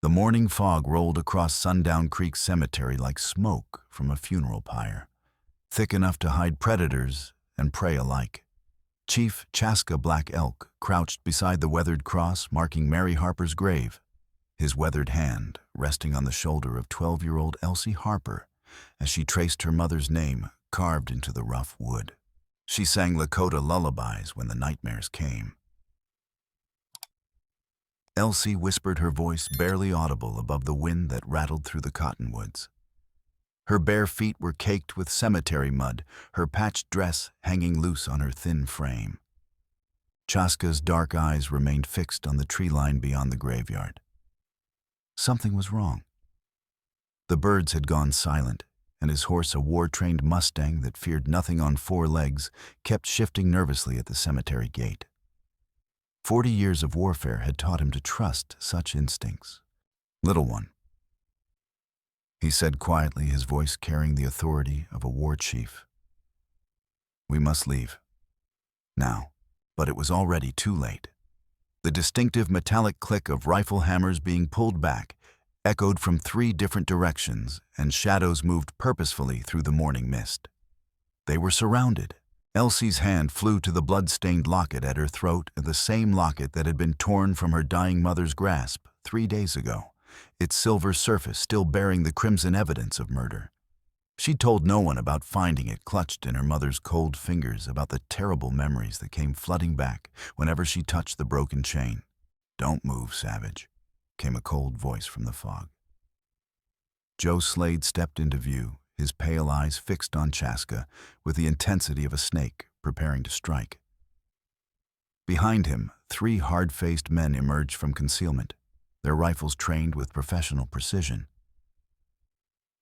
The morning fog rolled across Sundown Creek Cemetery like smoke from a funeral pyre, thick enough to hide predators and prey alike. Chief Chaska Black Elk crouched beside the weathered cross marking Mary Harper's grave, his weathered hand resting on the shoulder of 12-year-old Elsie Harper as she traced her mother's name carved into the rough wood. She sang Lakota lullabies when the nightmares came. Elsie whispered, her voice barely audible above the wind that rattled through the cottonwoods. Her bare feet were caked with cemetery mud, her patched dress hanging loose on her thin frame. Chaska's dark eyes remained fixed on the tree line beyond the graveyard. Something was wrong. The birds had gone silent, and his horse, a war-trained Mustang that feared nothing on 4 legs, kept shifting nervously at the cemetery gate. 40 years of warfare had taught him to trust such instincts. "Little one," he said quietly, his voice carrying the authority of a war chief. "We must leave. Now." But it was already too late. The distinctive metallic click of rifle hammers being pulled back echoed from 3 different directions, and shadows moved purposefully through the morning mist. They were surrounded. Elsie's hand flew to the blood-stained locket at her throat, the same locket that had been torn from her dying mother's grasp 3 days ago, its silver surface still bearing the crimson evidence of murder. She told no one about finding it clutched in her mother's cold fingers, about the terrible memories that came flooding back whenever she touched the broken chain. "Don't move, Savage," came a cold voice from the fog. Joe Slade stepped into view, his pale eyes fixed on Chaska with the intensity of a snake preparing to strike. Behind him, 3 hard-faced men emerged from concealment, their rifles trained with professional precision.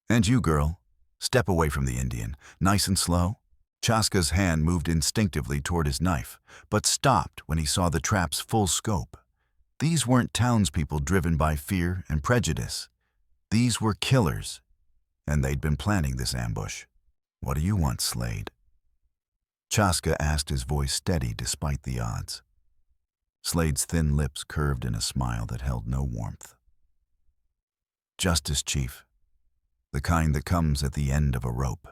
"And you, girl, step away from the Indian, nice and slow." Chaska's hand moved instinctively toward his knife, but stopped when he saw the trap's full scope. These weren't townspeople driven by fear and prejudice. These were killers, and they'd been planning this ambush. "What do you want, Slade?" Chaska asked, his voice steady despite the odds. Slade's thin lips curved in a smile that held no warmth. "Justice, Chief. The kind that comes at the end of a rope."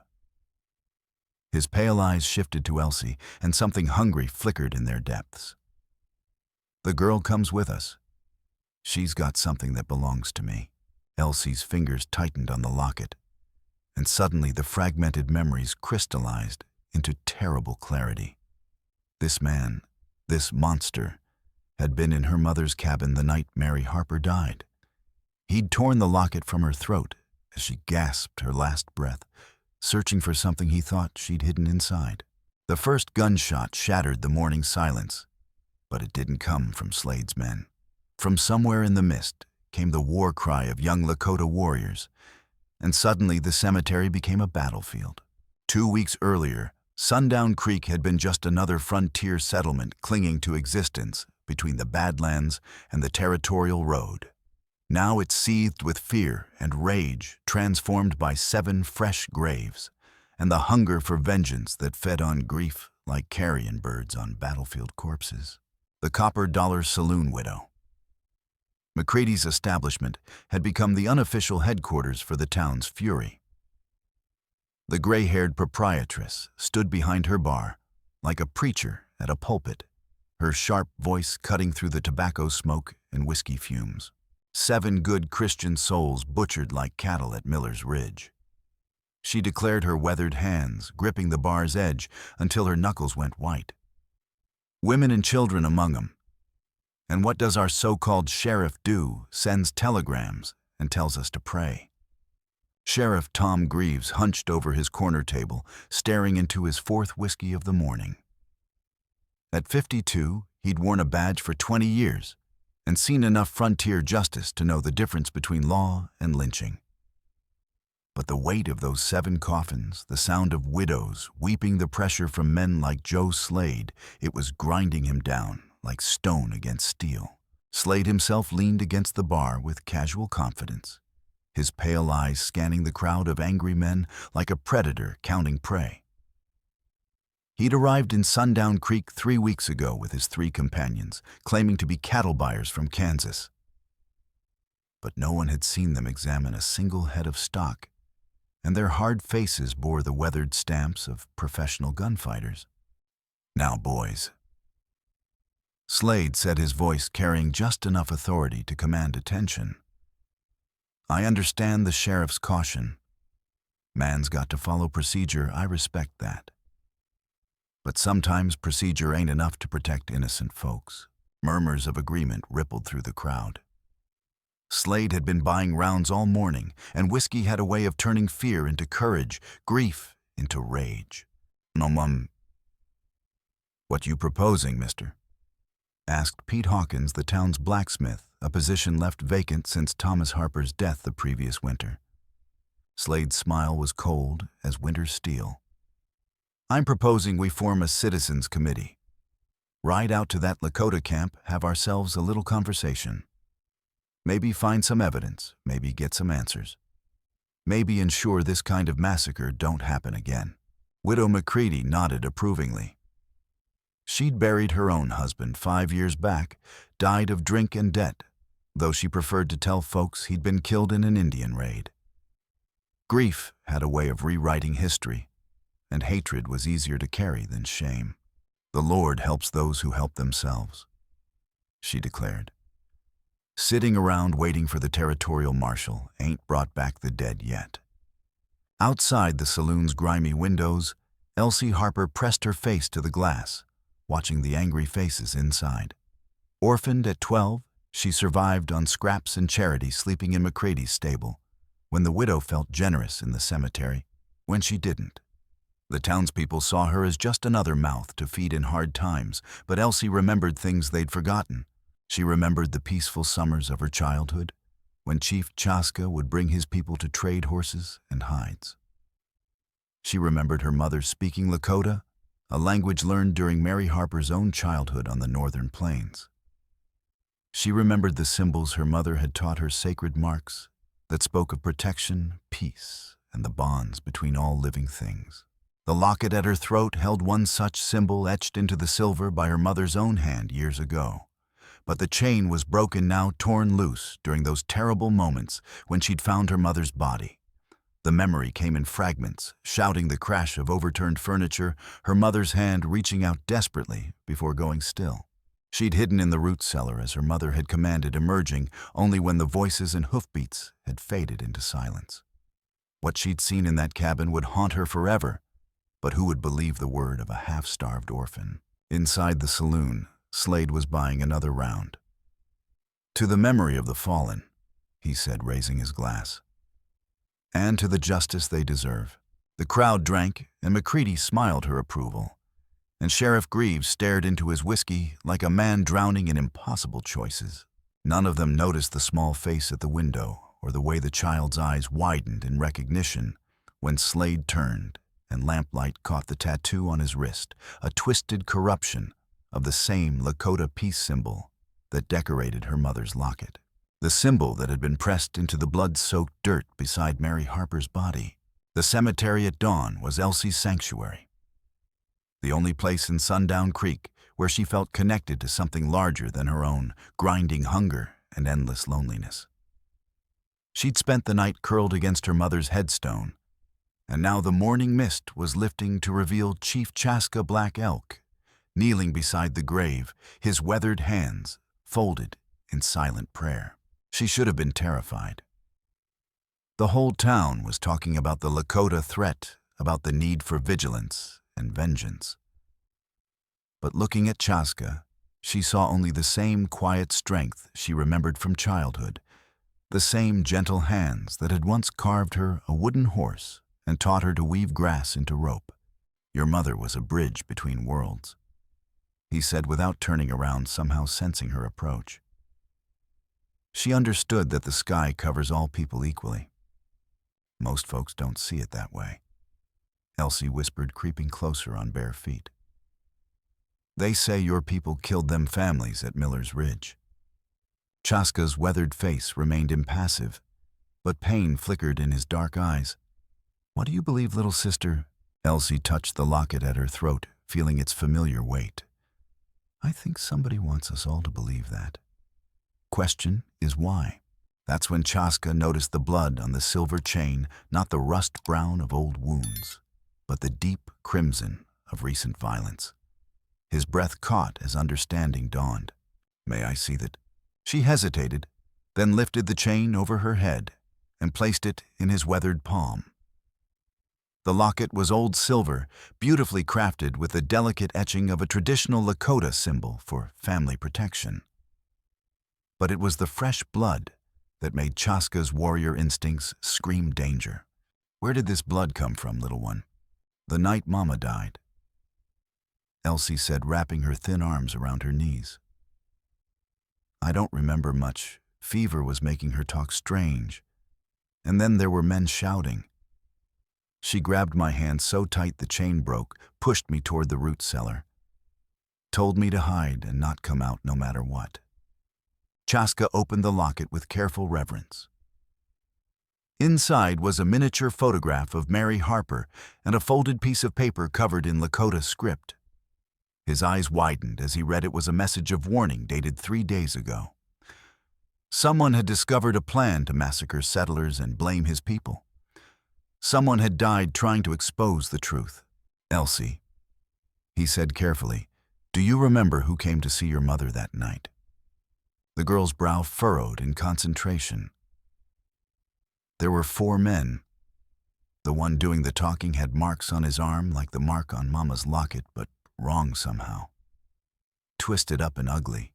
His pale eyes shifted to Elsie, and something hungry flickered in their depths. "The girl comes with us. She's got something that belongs to me." Elsie's fingers tightened on the locket, and suddenly the fragmented memories crystallized into terrible clarity. This man, this monster, had been in her mother's cabin the night Mary Harper died. He'd torn the locket from her throat as she gasped her last breath, searching for something he thought she'd hidden inside. The first gunshot shattered the morning silence, but it didn't come from Slade's men. From somewhere in the mist came the war cry of young Lakota warriors, and suddenly the cemetery became a battlefield. 2 weeks earlier, Sundown Creek had been just another frontier settlement clinging to existence between the Badlands and the Territorial Road. Now it seethed with fear and rage, transformed by 7 fresh graves, and the hunger for vengeance that fed on grief like carrion birds on battlefield corpses. The Copper Dollar Saloon widow. McCready's establishment had become the unofficial headquarters for the town's fury. The gray-haired proprietress stood behind her bar, like a preacher at a pulpit, her sharp voice cutting through the tobacco smoke and whiskey fumes. 7 good Christian souls butchered like cattle at Miller's Ridge. She declared, her weathered hands gripping the bar's edge until her knuckles went white. Women and children among them. And what does our so-called sheriff do? Sends telegrams and tells us to pray. Sheriff Tom Greaves hunched over his corner table, staring into his 4th whiskey of the morning. At 52, he'd worn a badge for 20 years and seen enough frontier justice to know the difference between law and lynching. But the weight of those 7 coffins, the sound of widows weeping, the pressure from men like Joe Slade, it was grinding him down like stone against steel. Slade himself leaned against the bar with casual confidence, his pale eyes scanning the crowd of angry men like a predator counting prey. He'd arrived in Sundown Creek 3 weeks ago with his 3 companions, claiming to be cattle buyers from Kansas. but no one had seen them examine a single head of stock, and their hard faces bore the weathered stamps of professional gunfighters. "Now, boys," Slade said, his voice carrying just enough authority to command attention. "I understand the sheriff's caution. Man's got to follow procedure, I respect that. But sometimes procedure ain't enough to protect innocent folks." Murmurs of agreement rippled through the crowd. Slade had been buying rounds all morning, and whiskey had a way of turning fear into courage, grief into rage. "What you proposing, mister?" asked Pete Hawkins, the town's blacksmith, a position left vacant since Thomas Harper's death the previous winter. Slade's smile was cold as winter's steel. "I'm proposing we form a citizens' committee. Ride out to that Lakota camp, have ourselves a little conversation. Maybe find some evidence, maybe get some answers. Maybe ensure this kind of massacre don't happen again." Widow McCready nodded approvingly. She'd buried her own husband 5 years back, died of drink and debt, though she preferred to tell folks he'd been killed in an Indian raid. Grief had a way of rewriting history, and hatred was easier to carry than shame. "The Lord helps those who help themselves," she declared. "Sitting around waiting for the territorial marshal ain't brought back the dead yet." Outside the saloon's grimy windows, Elsie Harper pressed her face to the glass, watching the angry faces inside. Orphaned at 12, she survived on scraps and charity, sleeping in McCready's stable, when the widow felt generous in the cemetery, when she didn't. The townspeople saw her as just another mouth to feed in hard times, but Elsie remembered things they'd forgotten. She remembered the peaceful summers of her childhood, when Chief Chaska would bring his people to trade horses and hides. She remembered her mother speaking Lakota, a language learned during Mary Harper's own childhood on the northern plains. She remembered the symbols her mother had taught her, sacred marks that spoke of protection, peace, and the bonds between all living things. The locket at her throat held one such symbol etched into the silver by her mother's own hand years ago. But the chain was broken now, torn loose during those terrible moments when she'd found her mother's body. The memory came in fragments, shouting the crash of overturned furniture, her mother's hand reaching out desperately before going still. She'd hidden in the root cellar as her mother had commanded, emerging only when the voices and hoofbeats had faded into silence. What she'd seen in that cabin would haunt her forever, but who would believe the word of a half-starved orphan? Inside the saloon, Slade was buying another round. "To the memory of the fallen," he said, raising his glass. "And to the justice they deserve." The crowd drank, and McCready smiled her approval, and Sheriff Greaves stared into his whiskey like a man drowning in impossible choices. None of them noticed the small face at the window or the way the child's eyes widened in recognition when Slade turned and lamplight caught the tattoo on his wrist, a twisted corruption of the same Lakota peace symbol that decorated her mother's locket. The symbol that had been pressed into the blood-soaked dirt beside Mary Harper's body. The cemetery at dawn was Elsie's sanctuary, the only place in Sundown Creek where she felt connected to something larger than her own grinding hunger and endless loneliness. She'd spent the night curled against her mother's headstone, and now the morning mist was lifting to reveal Chief Chaska Black Elk, kneeling beside the grave, his weathered hands folded in silent prayer. She should have been terrified. The whole town was talking about the Lakota threat, about the need for vigilance and vengeance. But looking at Chaska, she saw only the same quiet strength she remembered from childhood, the same gentle hands that had once carved her a wooden horse and taught her to weave grass into rope. "Your mother was a bridge between worlds," he said without turning around, somehow sensing her approach. She understood that the sky covers all people equally. Most folks don't see it that way, Elsie whispered, creeping closer on bare feet. "They say your people killed them families at Miller's Ridge." Chaska's weathered face remained impassive, but pain flickered in his dark eyes. "What do you believe, little sister?" Elsie touched the locket at her throat, feeling its familiar weight. "I think somebody wants us all to believe that. Question is why?" That's when Chaska noticed the blood on the silver chain, not the rust brown of old wounds, but the deep crimson of recent violence. His breath caught as understanding dawned. "May I see that?" She hesitated, then lifted the chain over her head and placed it in his weathered palm. The locket was old silver, beautifully crafted with the delicate etching of a traditional Lakota symbol for family protection. But it was the fresh blood that made Chaska's warrior instincts scream danger. "Where did this blood come from, little one?" "The night Mama died," Elsie said, wrapping her thin arms around her knees. "I don't remember much. Fever was making her talk strange. And then there were men shouting. She grabbed my hand so tight the chain broke, pushed me toward the root cellar. Told me to hide and not come out no matter what." Chaska opened the locket with careful reverence. Inside was a miniature photograph of Mary Harper and a folded piece of paper covered in Lakota script. His eyes widened as he read it was a message of warning dated 3 days ago. Someone had discovered a plan to massacre settlers and blame his people. Someone had died trying to expose the truth. "Elsie," he said carefully, "do you remember who came to see your mother that night?" The girl's brow furrowed in concentration. "There were 4 men. The one doing the talking had marks on his arm like the mark on Mama's locket, but wrong somehow. Twisted up and ugly.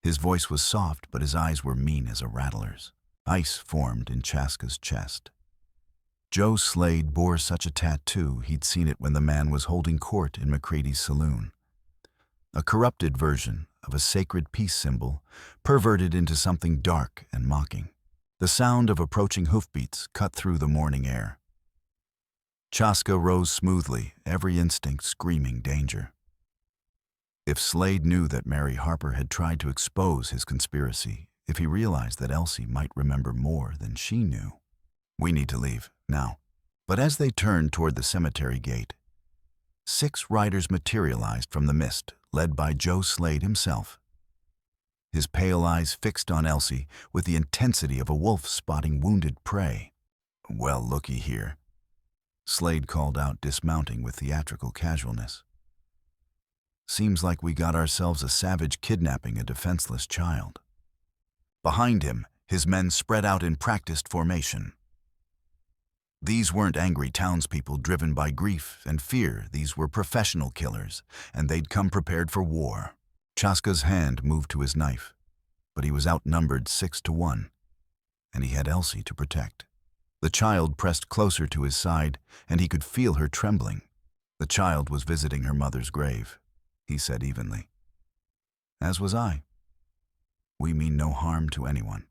His voice was soft, but his eyes were mean as a rattler's." Ice formed in Chaska's chest. Joe Slade bore such a tattoo he'd seen it when the man was holding court in McCready's saloon. A corrupted version of a sacred peace symbol, perverted into something dark and mocking. The sound of approaching hoofbeats cut through the morning air. Chaska rose smoothly, every instinct screaming danger. If Slade knew that Mary Harper had tried to expose his conspiracy, if he realized that Elsie might remember more than she knew. "We need to leave, now." But as they turned toward the cemetery gate, 6 riders materialized from the mist, led by Joe Slade himself. His pale eyes fixed on Elsie with the intensity of a wolf spotting wounded prey. "Well, looky here," Slade called out, dismounting with theatrical casualness. "Seems like we got ourselves a savage kidnapping a defenseless child." Behind him, his men spread out in practiced formation. These weren't angry townspeople driven by grief and fear. These were professional killers, and they'd come prepared for war. Chaska's hand moved to his knife, but he was outnumbered 6 to 1, and he had Elsie to protect. The child pressed closer to his side, and he could feel her trembling. "The child was visiting her mother's grave," he said evenly. "As was I. We mean no harm to anyone."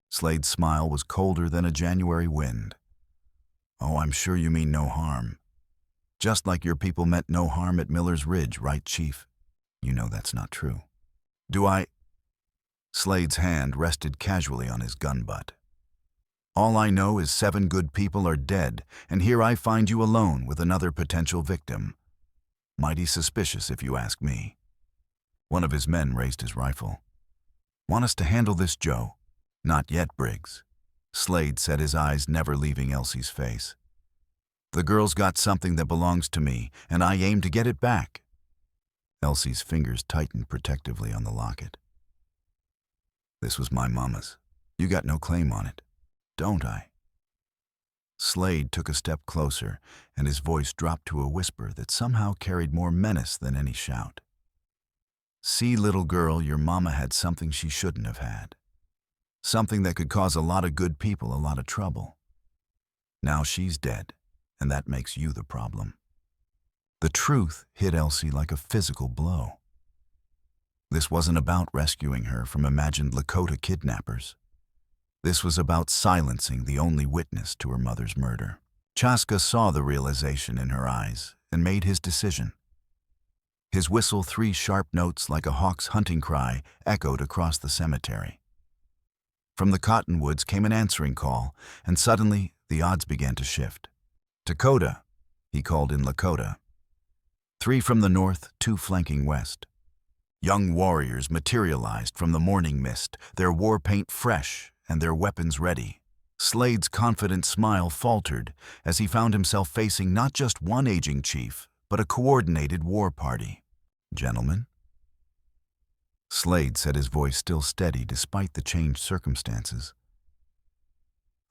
Slade's smile was colder than a January wind. "Oh, I'm sure you mean no harm. Just like your people meant no harm at Miller's Ridge, right, Chief? You know that's not true." "Do I?" Slade's hand rested casually on his gun butt. "All I know is 7 good people are dead, and here I find you alone with another potential victim. Mighty suspicious, if you ask me." One of his men raised his rifle. "Want us to handle this, Joe?" "Not yet, Briggs." Slade said, his eyes never leaving Elsie's face. "The girl's got something that belongs to me, and I aim to get it back." Elsie's fingers tightened protectively on the locket. "This was my mama's. You got no claim on it, don't I?" Slade took a step closer, and his voice dropped to a whisper that somehow carried more menace than any shout. "See, little girl, your mama had something she shouldn't have had. Something that could cause a lot of good people a lot of trouble. Now she's dead, and that makes you the problem." The truth hit Elsie like a physical blow. This wasn't about rescuing her from imagined Lakota kidnappers. This was about silencing the only witness to her mother's murder. Chaska saw the realization in her eyes and made his decision. His whistle, 3 sharp notes like a hawk's hunting cry, echoed across the cemetery. From the cottonwoods came an answering call, and suddenly the odds began to shift. "Dakota," he called in Lakota. 3 from the north, 2 flanking west. Young warriors materialized from the morning mist, their war paint fresh and their weapons ready. Slade's confident smile faltered as he found himself facing not just one aging chief, but a coordinated war party. "Gentlemen?" Slade said, his voice still steady despite the changed circumstances.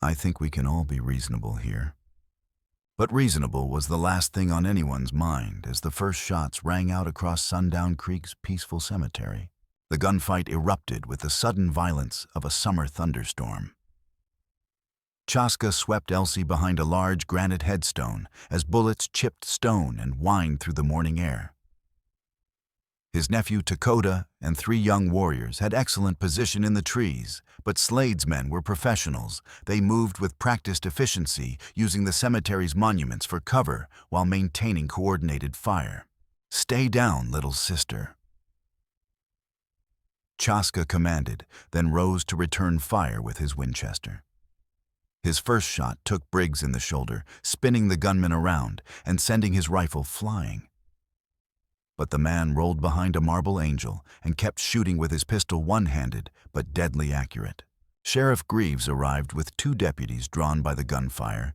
"I think we can all be reasonable here." But reasonable was the last thing on anyone's mind as the first shots rang out across Sundown Creek's peaceful cemetery. The gunfight erupted with the sudden violence of a summer thunderstorm. Chaska swept Elsie behind a large granite headstone as bullets chipped stone and whined through the morning air. His nephew Lakota and 3 young warriors had excellent position in the trees, but Slade's men were professionals. They moved with practiced efficiency, using the cemetery's monuments for cover while maintaining coordinated fire. "Stay down, little sister," Chaska commanded, then rose to return fire with his Winchester. His first shot took Briggs in the shoulder, spinning the gunman around and sending his rifle flying. But the man rolled behind a marble angel and kept shooting with his pistol one-handed but deadly accurate. Sheriff Greaves arrived with 2 deputies drawn by the gunfire,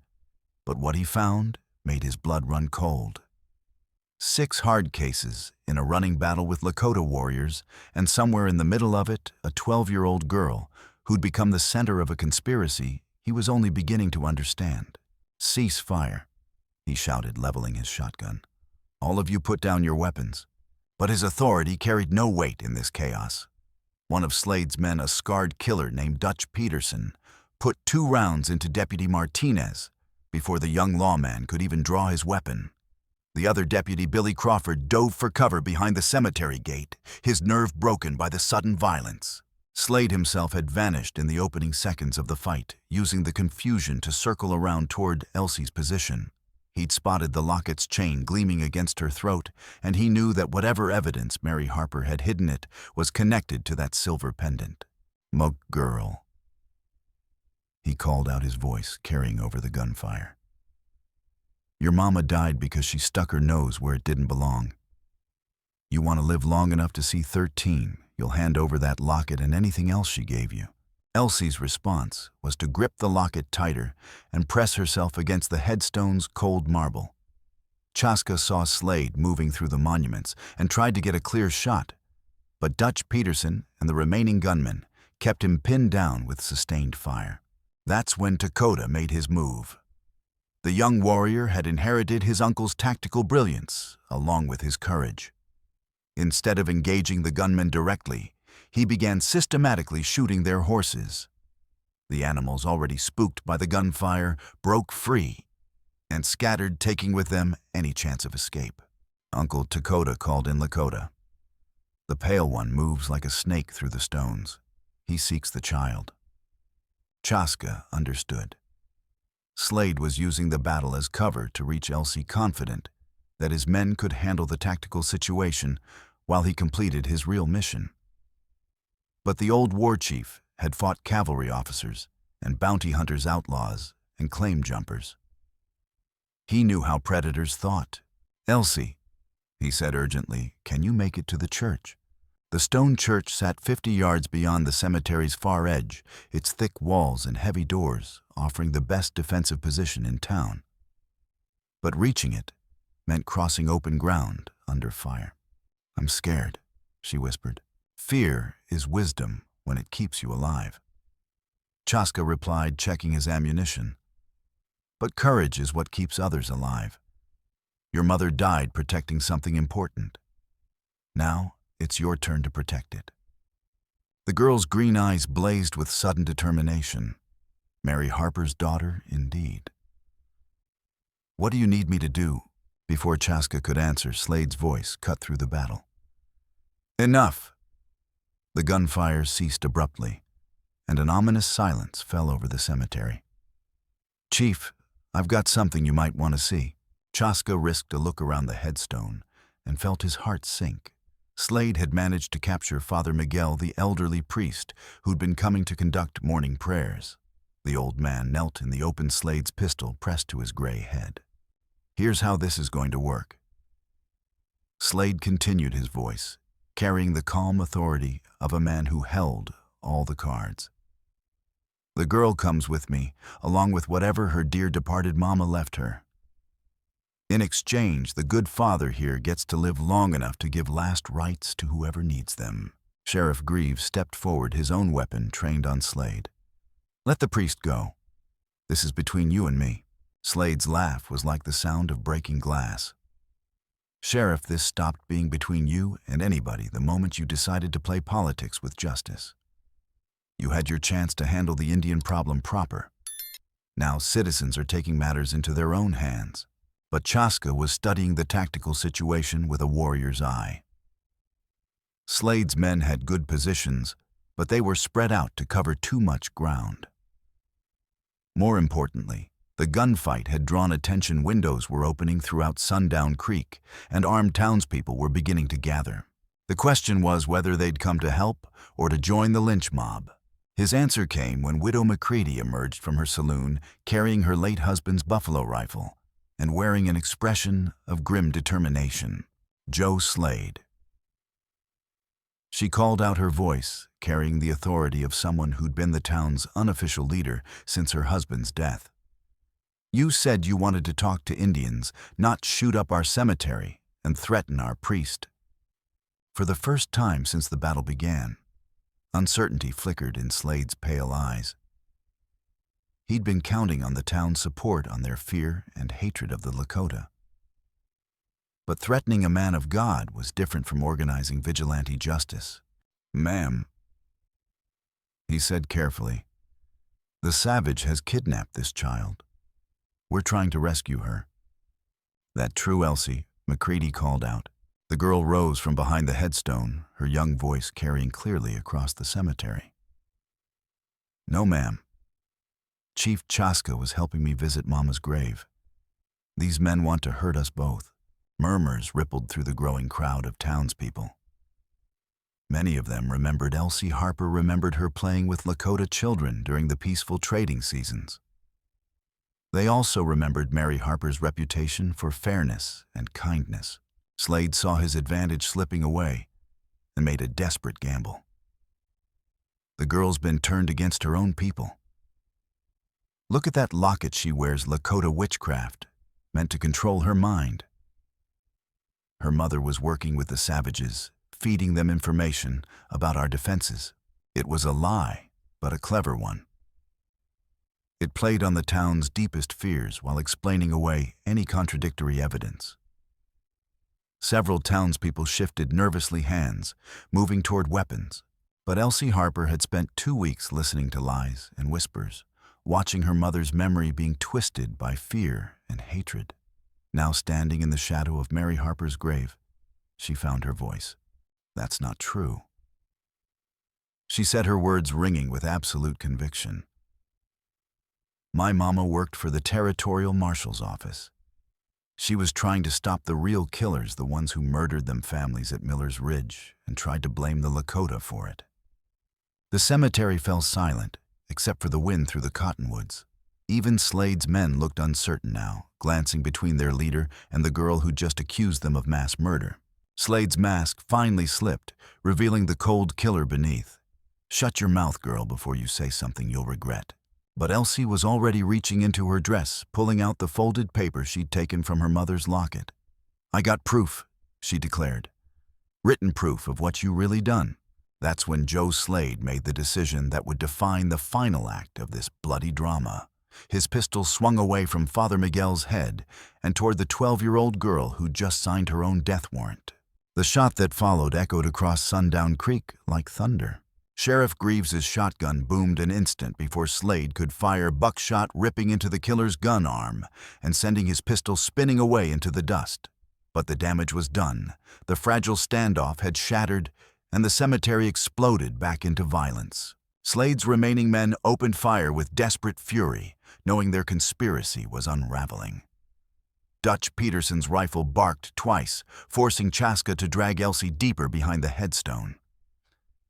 but what he found made his blood run cold. 6 hard cases in a running battle with Lakota warriors, and somewhere in the middle of it, a 12-year-old girl who'd become the center of a conspiracy he was only beginning to understand. "Cease fire," he shouted, leveling his shotgun. "All of you put down your weapons." But his authority carried no weight in this chaos. One of Slade's men, a scarred killer named Dutch Peterson, put 2 rounds into Deputy Martinez before the young lawman could even draw his weapon. The other deputy, Billy Crawford, dove for cover behind the cemetery gate, his nerve broken by the sudden violence. Slade himself had vanished in the opening seconds of the fight, using the confusion to circle around toward Elsie's position. He'd spotted the locket's chain gleaming against her throat, and he knew that whatever evidence Mary Harper had hidden it was connected to that silver pendant. "Mug girl," he called out, his voice carrying over the gunfire. "Your mama died because she stuck her nose where it didn't belong. You want to live long enough to see 13, you'll hand over that locket and anything else she gave you." Elsie's response was to grip the locket tighter and press herself against the headstone's cold marble. Chaska saw Slade moving through the monuments and tried to get a clear shot, but Dutch Peterson and the remaining gunmen kept him pinned down with sustained fire. That's when Lakota made his move. The young warrior had inherited his uncle's tactical brilliance, along with his courage. Instead of engaging the gunmen directly, he began systematically shooting their horses. The animals, already spooked by the gunfire, broke free and scattered, taking with them any chance of escape. Uncle Lakota called in Lakota. "The pale one moves like a snake through the stones. He seeks the child." Chaska understood. Slade was using the battle as cover to reach Elsie, confident that his men could handle the tactical situation while he completed his real mission. But the old war chief had fought cavalry officers and bounty hunters, outlaws, and claim jumpers. He knew how predators thought. "Elsie," he said urgently, "can you make it to the church?" The stone church sat 50 yards beyond the cemetery's far edge, its thick walls and heavy doors offering the best defensive position in town. But reaching it meant crossing open ground under fire. "I'm scared," she whispered. "Fear is wisdom when it keeps you alive," Chaska replied, checking his ammunition. "But courage is what keeps others alive. Your mother died protecting something important. Now it's your turn to protect it." The girl's green eyes blazed with sudden determination. Mary Harper's daughter, indeed. "What do you need me to do?" Before Chaska could answer, Slade's voice cut through the battle. "Enough!" The gunfire ceased abruptly, and an ominous silence fell over the cemetery. "Chief, I've got something you might want to see." Chaska risked a look around the headstone and felt his heart sink. Slade had managed to capture Father Miguel, the elderly priest who'd been coming to conduct morning prayers. The old man knelt in the open, Slade's pistol pressed to his gray head. "Here's how this is going to work." Slade continued, his voice carrying the calm authority of a man who held all the cards. The girl comes with me, along with whatever her dear departed mama left her. In exchange, the good father here gets to live long enough to give last rites to whoever needs them. Sheriff Greaves stepped forward, his own weapon trained on Slade. Let the priest go. This is between you and me. Slade's laugh was like the sound of breaking glass. Sheriff, this stopped being between you and anybody the moment you decided to play politics with justice. You had your chance to handle the Indian problem proper. Now citizens are taking matters into their own hands. But Chaska was studying the tactical situation with a warrior's eye. Slade's men had good positions, but they were spread out to cover too much ground. More importantly, the gunfight had drawn attention. Windows were opening throughout Sundown Creek, and armed townspeople were beginning to gather. The question was whether they'd come to help or to join the lynch mob. His answer came when Widow McCready emerged from her saloon carrying her late husband's buffalo rifle and wearing an expression of grim determination. Joe Slade. She called out, her voice carrying the authority of someone who'd been the town's unofficial leader since her husband's death. You said you wanted to talk to Indians, not shoot up our cemetery and threaten our priest. For the first time since the battle began, uncertainty flickered in Slade's pale eyes. He'd been counting on the town's support on their fear and hatred of the Lakota. But threatening a man of God was different from organizing vigilante justice. Ma'am, he said carefully, the savage has kidnapped this child. We're trying to rescue her. That true, Elsie? McCready called out. The girl rose from behind the headstone, her young voice carrying clearly across the cemetery. No, ma'am. Chief Chaska was helping me visit Mama's grave. These men want to hurt us both. Murmurs rippled through the growing crowd of townspeople. Many of them remembered Elsie Harper, remembered her playing with Lakota children during the peaceful trading seasons. They also remembered Mary Harper's reputation for fairness and kindness. Slade saw his advantage slipping away and made a desperate gamble. The girl's been turned against her own people. Look at that locket she wears, Lakota witchcraft, meant to control her mind. Her mother was working with the savages, feeding them information about our defenses. It was a lie, but a clever one. It played on the town's deepest fears while explaining away any contradictory evidence. Several townspeople shifted nervously hands, moving toward weapons, but Elsie Harper had spent 2 weeks listening to lies and whispers, watching her mother's memory being twisted by fear and hatred. Now standing in the shadow of Mary Harper's grave, she found her voice. That's not true. She said, her words ringing with absolute conviction. My mama worked for the Territorial Marshal's office. She was trying to stop the real killers, the ones who murdered them families at Miller's Ridge and tried to blame the Lakota for it. The cemetery fell silent, except for the wind through the cottonwoods. Even Slade's men looked uncertain now, glancing between their leader and the girl who just accused them of mass murder. Slade's mask finally slipped, revealing the cold killer beneath. Shut your mouth, girl, before you say something you'll regret. But Elsie was already reaching into her dress, pulling out the folded paper she'd taken from her mother's locket. I got proof, she declared. Written proof of what you really done. That's when Joe Slade made the decision that would define the final act of this bloody drama. His pistol swung away from Father Miguel's head and toward the 12-year-old girl who'd just signed her own death warrant. The shot that followed echoed across Sundown Creek like thunder. Sheriff Greaves's shotgun boomed an instant before Slade could fire, buckshot ripping into the killer's gun arm and sending his pistol spinning away into the dust. But the damage was done. The fragile standoff had shattered, and the cemetery exploded back into violence. Slade's remaining men opened fire with desperate fury, knowing their conspiracy was unraveling. Dutch Peterson's rifle barked twice, forcing Chaska to drag Elsie deeper behind the headstone.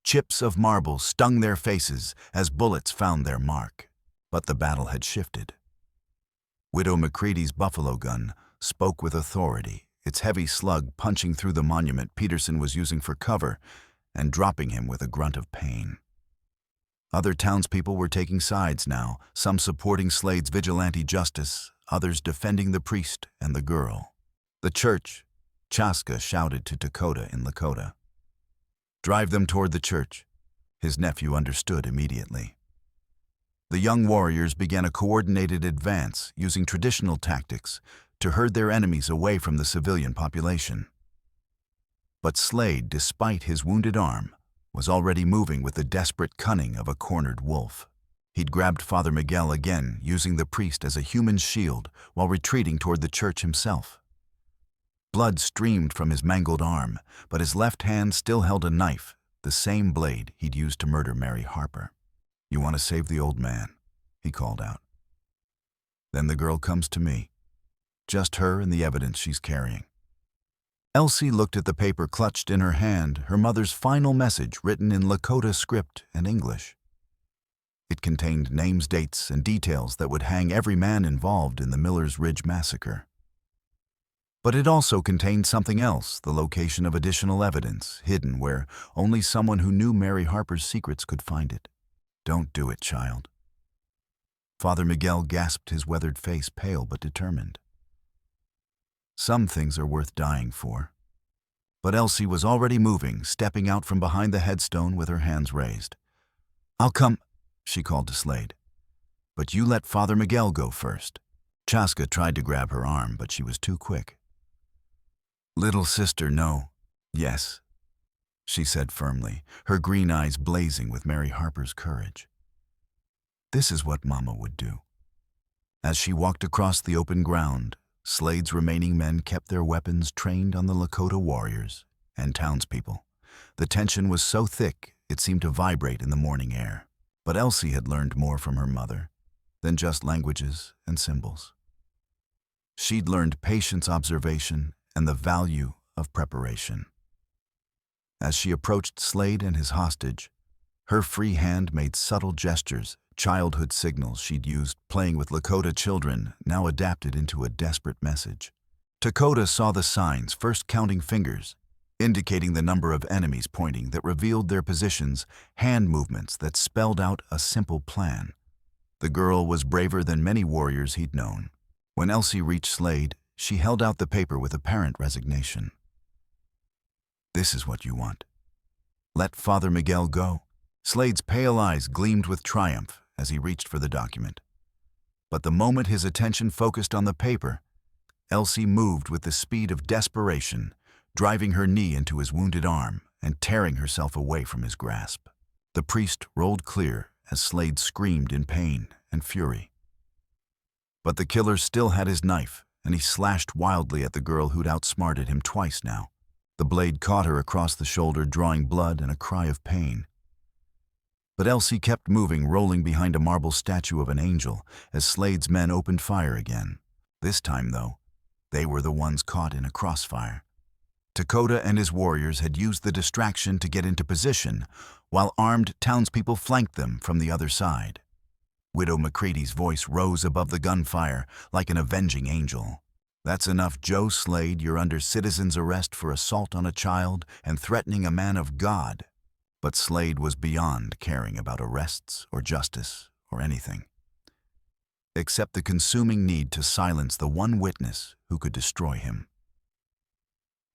Chips of marble stung their faces as bullets found their mark. But the battle had shifted. Widow McCready's buffalo gun spoke with authority, its heavy slug punching through the monument Peterson was using for cover and dropping him with a grunt of pain. Other townspeople were taking sides now, some supporting Slade's vigilante justice, others defending the priest and the girl. The church, Chaska shouted to Dakota in Lakota. "Drive them toward the church." His nephew understood immediately. The young warriors began a coordinated advance using traditional tactics to herd their enemies away from the civilian population. But Slade, despite his wounded arm, was already moving with the desperate cunning of a cornered wolf. He'd grabbed Father Miguel again, using the priest as a human shield while retreating toward the church himself. Blood streamed from his mangled arm, but his left hand still held a knife, the same blade he'd used to murder Mary Harper. "You want to save the old man," he called out. "Then the girl comes to me. Just her and the evidence she's carrying." Elsie looked at the paper clutched in her hand, her mother's final message written in Lakota script and English. It contained names, dates, and details that would hang every man involved in the Miller's Ridge massacre. But it also contained something else, the location of additional evidence, hidden where only someone who knew Mary Harper's secrets could find it. "Don't do it, child." Father Miguel gasped, his weathered face pale but determined. Some things are worth dying for. But Elsie was already moving, stepping out from behind the headstone with her hands raised. "I'll come," she called to Slade. "But you let Father Miguel go first." Chaska tried to grab her arm, but she was too quick. "Little sister, no." "Yes," she said firmly, her green eyes blazing with Mary Harper's courage. "This is what Mama would do." As she walked across the open ground, Slade's remaining men kept their weapons trained on the Lakota warriors and townspeople. The tension was so thick it seemed to vibrate in the morning air. But Elsie had learned more from her mother than just languages and symbols. She'd learned patience, observation, and the value of preparation. As she approached Slade and his hostage, her free hand made subtle gestures, childhood signals she'd used playing with Lakota children, now adapted into a desperate message. Dakota saw the signs, first counting fingers, indicating the number of enemies pointing that revealed their positions, hand movements that spelled out a simple plan. The girl was braver than many warriors he'd known. When Elsie reached Slade, she held out the paper with apparent resignation. "This is what you want. Let Father Miguel go." Slade's pale eyes gleamed with triumph as he reached for the document. But the moment his attention focused on the paper, Elsie moved with the speed of desperation, driving her knee into his wounded arm and tearing herself away from his grasp. The priest rolled clear as Slade screamed in pain and fury. But the killer still had his knife, and he slashed wildly at the girl who'd outsmarted him twice now. The blade caught her across the shoulder, drawing blood and a cry of pain. But Elsie kept moving, rolling behind a marble statue of an angel as Slade's men opened fire again. This time, though, they were the ones caught in a crossfire. Dakota and his warriors had used the distraction to get into position, while armed townspeople flanked them from the other side. Widow McCready's voice rose above the gunfire like an avenging angel. "That's enough, Joe Slade. You're under citizen's arrest for assault on a child and threatening a man of God." But Slade was beyond caring about arrests or justice or anything, except the consuming need to silence the one witness who could destroy him.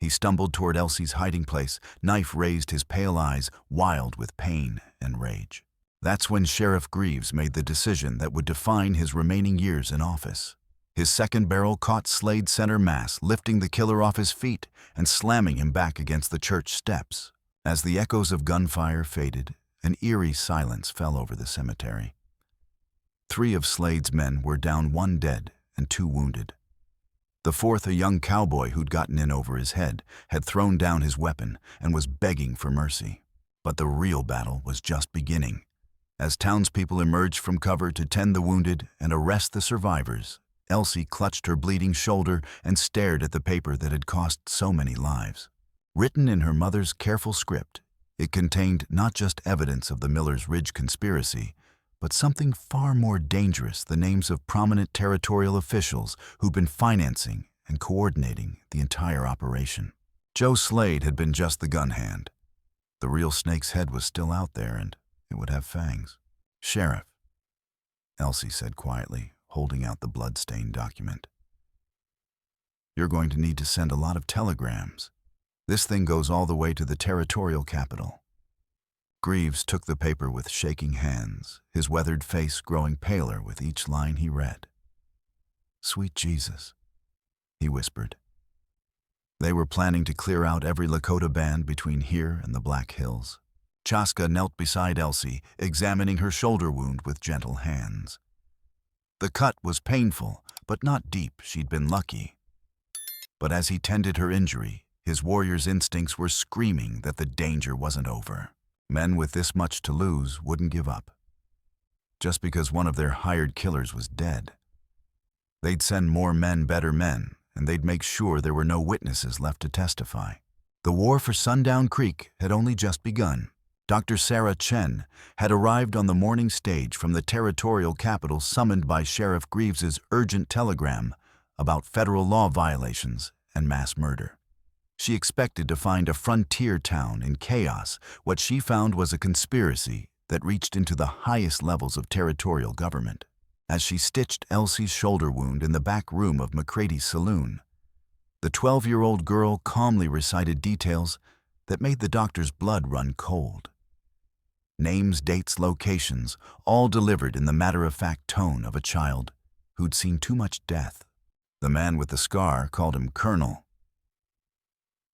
He stumbled toward Elsie's hiding place, knife raised, his pale eyes wild with pain and rage. That's when Sheriff Greaves made the decision that would define his remaining years in office. His second barrel caught Slade's center mass, lifting the killer off his feet and slamming him back against the church steps. As the echoes of gunfire faded, an eerie silence fell over the cemetery. 3 of Slade's men were down, 1 dead and 2 wounded. The 4th, a young cowboy who'd gotten in over his head, had thrown down his weapon and was begging for mercy. But the real battle was just beginning. As townspeople emerged from cover to tend the wounded and arrest the survivors, Elsie clutched her bleeding shoulder and stared at the paper that had cost so many lives. Written in her mother's careful script, it contained not just evidence of the Miller's Ridge conspiracy, but something far more dangerous, the names of prominent territorial officials who'd been financing and coordinating the entire operation. Joe Slade had been just the gun hand. The real snake's head was still out there, and it would have fangs. "Sheriff," Elsie said quietly, holding out the blood-stained document. "You're going to need to send a lot of telegrams. This thing goes all the way to the territorial capital." Greaves took the paper with shaking hands, his weathered face growing paler with each line he read. "Sweet Jesus," he whispered. They were planning to clear out every Lakota band between here and the Black Hills. Chaska knelt beside Elsie, examining her shoulder wound with gentle hands. The cut was painful, but not deep. She'd been lucky. But as he tended her injury, his warrior's instincts were screaming that the danger wasn't over. Men with this much to lose wouldn't give up. Just because one of their hired killers was dead. They'd send more men, better men, and they'd make sure there were no witnesses left to testify. The war for Sundown Creek had only just begun. Dr. Sarah Chen had arrived on the morning stage from the territorial capital, summoned by Sheriff Greaves's urgent telegram about federal law violations and mass murder. She expected to find a frontier town in chaos. What she found was a conspiracy that reached into the highest levels of territorial government. As she stitched Elsie's shoulder wound in the back room of McCrady's saloon, the 12-year-old girl calmly recited details that made the doctor's blood run cold. Names, dates, locations, all delivered in the matter-of-fact tone of a child who'd seen too much death. The man with the scar called him Colonel.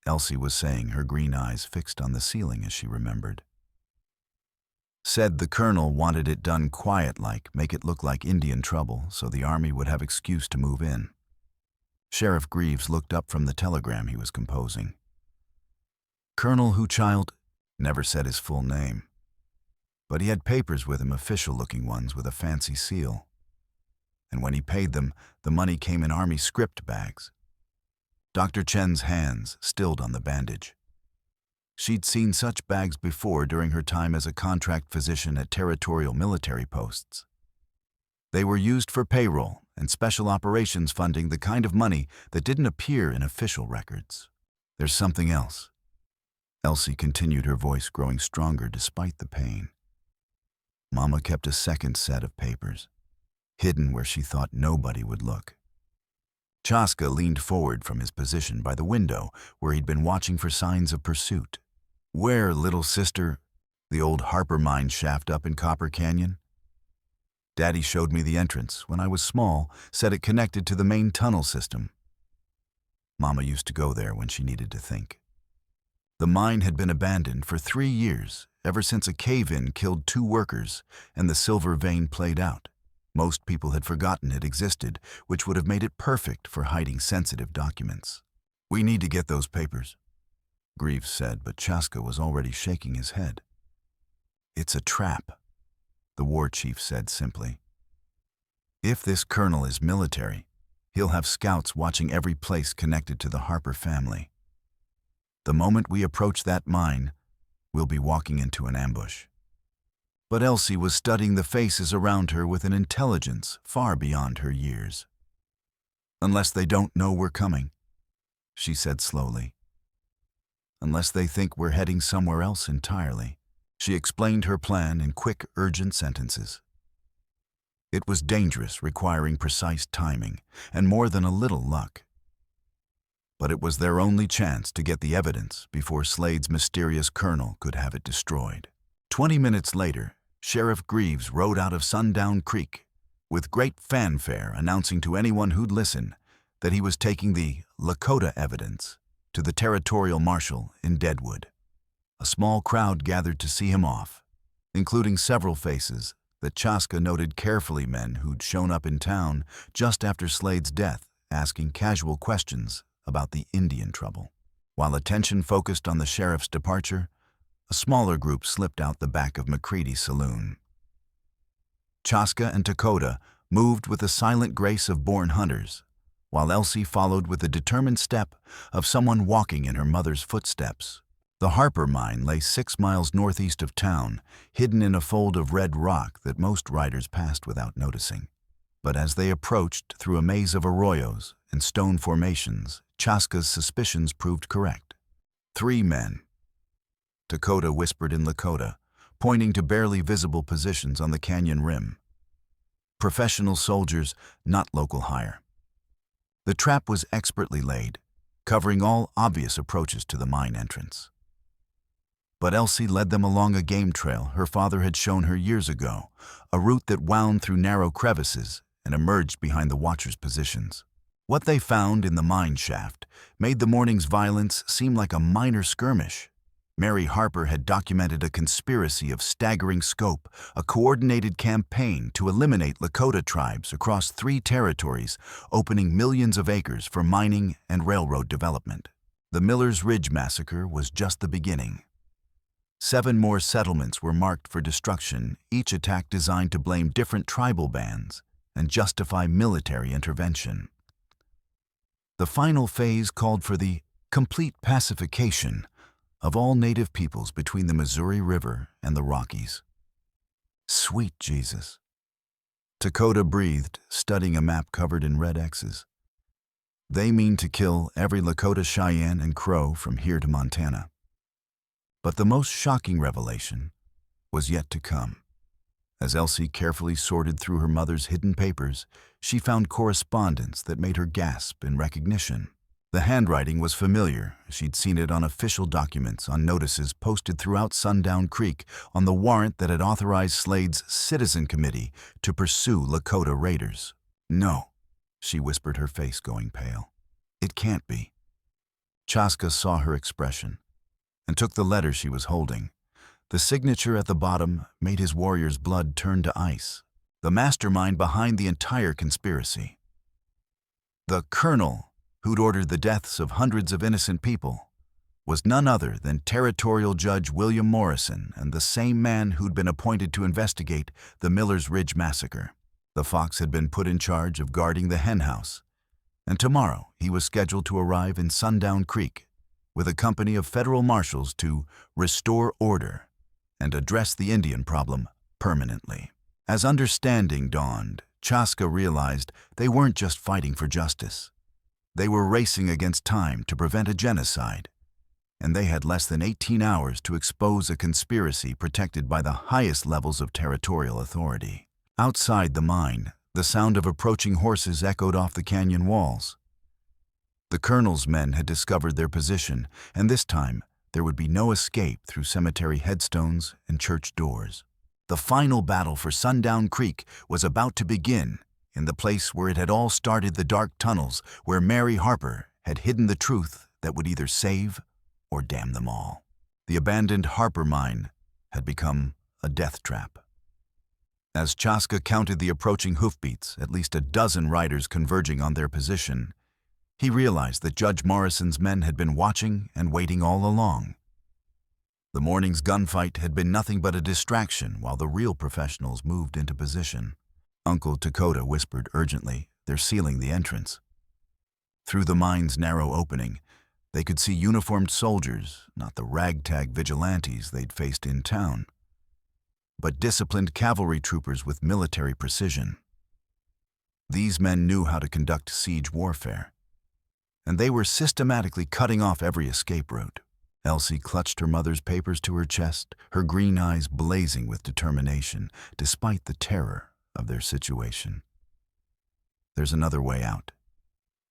Elsie was saying, her green eyes fixed on the ceiling as she remembered. Said the colonel wanted it done quiet-like, make it look like Indian trouble, so the army would have excuse to move in. Sheriff Greaves looked up from the telegram he was composing. Colonel who child never said his full name, but he had papers with him, official-looking ones with a fancy seal. And when he paid them, the money came in army script bags. Dr. Chen's hands stilled on the bandage. She'd seen such bags before during her time as a contract physician at territorial military posts. They were used for payroll and special operations funding, the kind of money that didn't appear in official records. "There's something else," Elsie continued, her voice growing stronger despite the pain. Mama kept a second set of papers, hidden where she thought nobody would look. Chaska leaned forward from his position by the window where he'd been watching for signs of pursuit. "Where, little sister?" "The old Harper mine shaft up in Copper Canyon. Daddy showed me the entrance when I was small, said it connected to the main tunnel system. Mama used to go there when she needed to think. The mine had been abandoned for 3 years, ever since a cave-in killed 2 workers and the silver vein played out. Most people had forgotten it existed, which would have made it perfect for hiding sensitive documents. "We need to get those papers," Greaves said, but Chaska was already shaking his head. "It's a trap," the war chief said simply. "If this colonel is military, he'll have scouts watching every place connected to the Harper family. The moment we approach that mine, we'll be walking into an ambush." But Elsie was studying the faces around her with an intelligence far beyond her years. "Unless they don't know we're coming," she said slowly. "Unless they think we're heading somewhere else entirely." She explained her plan in quick, urgent sentences. It was dangerous, requiring precise timing, and more than a little luck. But it was their only chance to get the evidence before Slade's mysterious colonel could have it destroyed. 20 minutes later, Sheriff Greaves rode out of Sundown Creek, with great fanfare announcing to anyone who'd listen that he was taking the Lakota evidence to the territorial marshal in Deadwood. A small crowd gathered to see him off, including several faces that Chaska noted carefully, men who'd shown up in town just after Slade's death, asking casual questions about the Indian trouble. While attention focused on the sheriff's departure, a smaller group slipped out the back of McCrady's saloon. Chaska and Dakota moved with the silent grace of born hunters, while Elsie followed with the determined step of someone walking in her mother's footsteps. The Harper mine lay 6 miles northeast of town, hidden in a fold of red rock that most riders passed without noticing. But as they approached through a maze of arroyos and stone formations, Chaska's suspicions proved correct. 3 men. Dakota whispered in Lakota, pointing to barely visible positions on the canyon rim. Professional soldiers, not local hire. The trap was expertly laid, covering all obvious approaches to the mine entrance. But Elsie led them along a game trail her father had shown her years ago, a route that wound through narrow crevices and emerged behind the watchers' positions. What they found in the mine shaft made the morning's violence seem like a minor skirmish. Mary Harper had documented a conspiracy of staggering scope, a coordinated campaign to eliminate Lakota tribes across 3 territories, opening millions of acres for mining and railroad development. The Miller's Ridge massacre was just the beginning. 7 more settlements were marked for destruction, each attack designed to blame different tribal bands and justify military intervention. The final phase called for the complete pacification of all native peoples between the Missouri River and the Rockies. Sweet Jesus. Dakota breathed, studying a map covered in red X's. They mean to kill every Lakota, Cheyenne, and Crow from here to Montana. But the most shocking revelation was yet to come. As Elsie carefully sorted through her mother's hidden papers, she found correspondence that made her gasp in recognition. The handwriting was familiar. She'd seen it on official documents, on notices posted throughout Sundown Creek, on the warrant that had authorized Slade's Citizen Committee to pursue Lakota raiders. No, she whispered, her face going pale. It can't be. Chaska saw her expression and took the letter she was holding. The signature at the bottom made his warrior's blood turn to ice. The mastermind behind the entire conspiracy. The colonel who'd ordered the deaths of hundreds of innocent people was none other than Territorial Judge William Morrison, and the same man who'd been appointed to investigate the Miller's Ridge massacre. The fox had been put in charge of guarding the henhouse, and tomorrow he was scheduled to arrive in Sundown Creek with a company of federal marshals to restore order and address the Indian problem permanently. As understanding dawned, Chaska realized they weren't just fighting for justice. They were racing against time to prevent a genocide, and they had less than 18 hours to expose a conspiracy protected by the highest levels of territorial authority. Outside the mine, the sound of approaching horses echoed off the canyon walls. The colonel's men had discovered their position, and this time there would be no escape through cemetery headstones and church doors. The final battle for Sundown Creek was about to begin, in the place where it had all started, the dark tunnels where Mary Harper had hidden the truth that would either save or damn them all. The abandoned Harper mine had become a death trap. As Chaska counted the approaching hoofbeats, at least a dozen riders converging on their position, he realized that Judge Morrison's men had been watching and waiting all along. The morning's gunfight had been nothing but a distraction while the real professionals moved into position. Uncle Dakota whispered urgently, "They're sealing the entrance." Through the mine's narrow opening, they could see uniformed soldiers, not the ragtag vigilantes they'd faced in town, but disciplined cavalry troopers with military precision. These men knew how to conduct siege warfare, and they were systematically cutting off every escape route. Elsie clutched her mother's papers to her chest, her green eyes blazing with determination, despite the terror of their situation. "There's another way out,"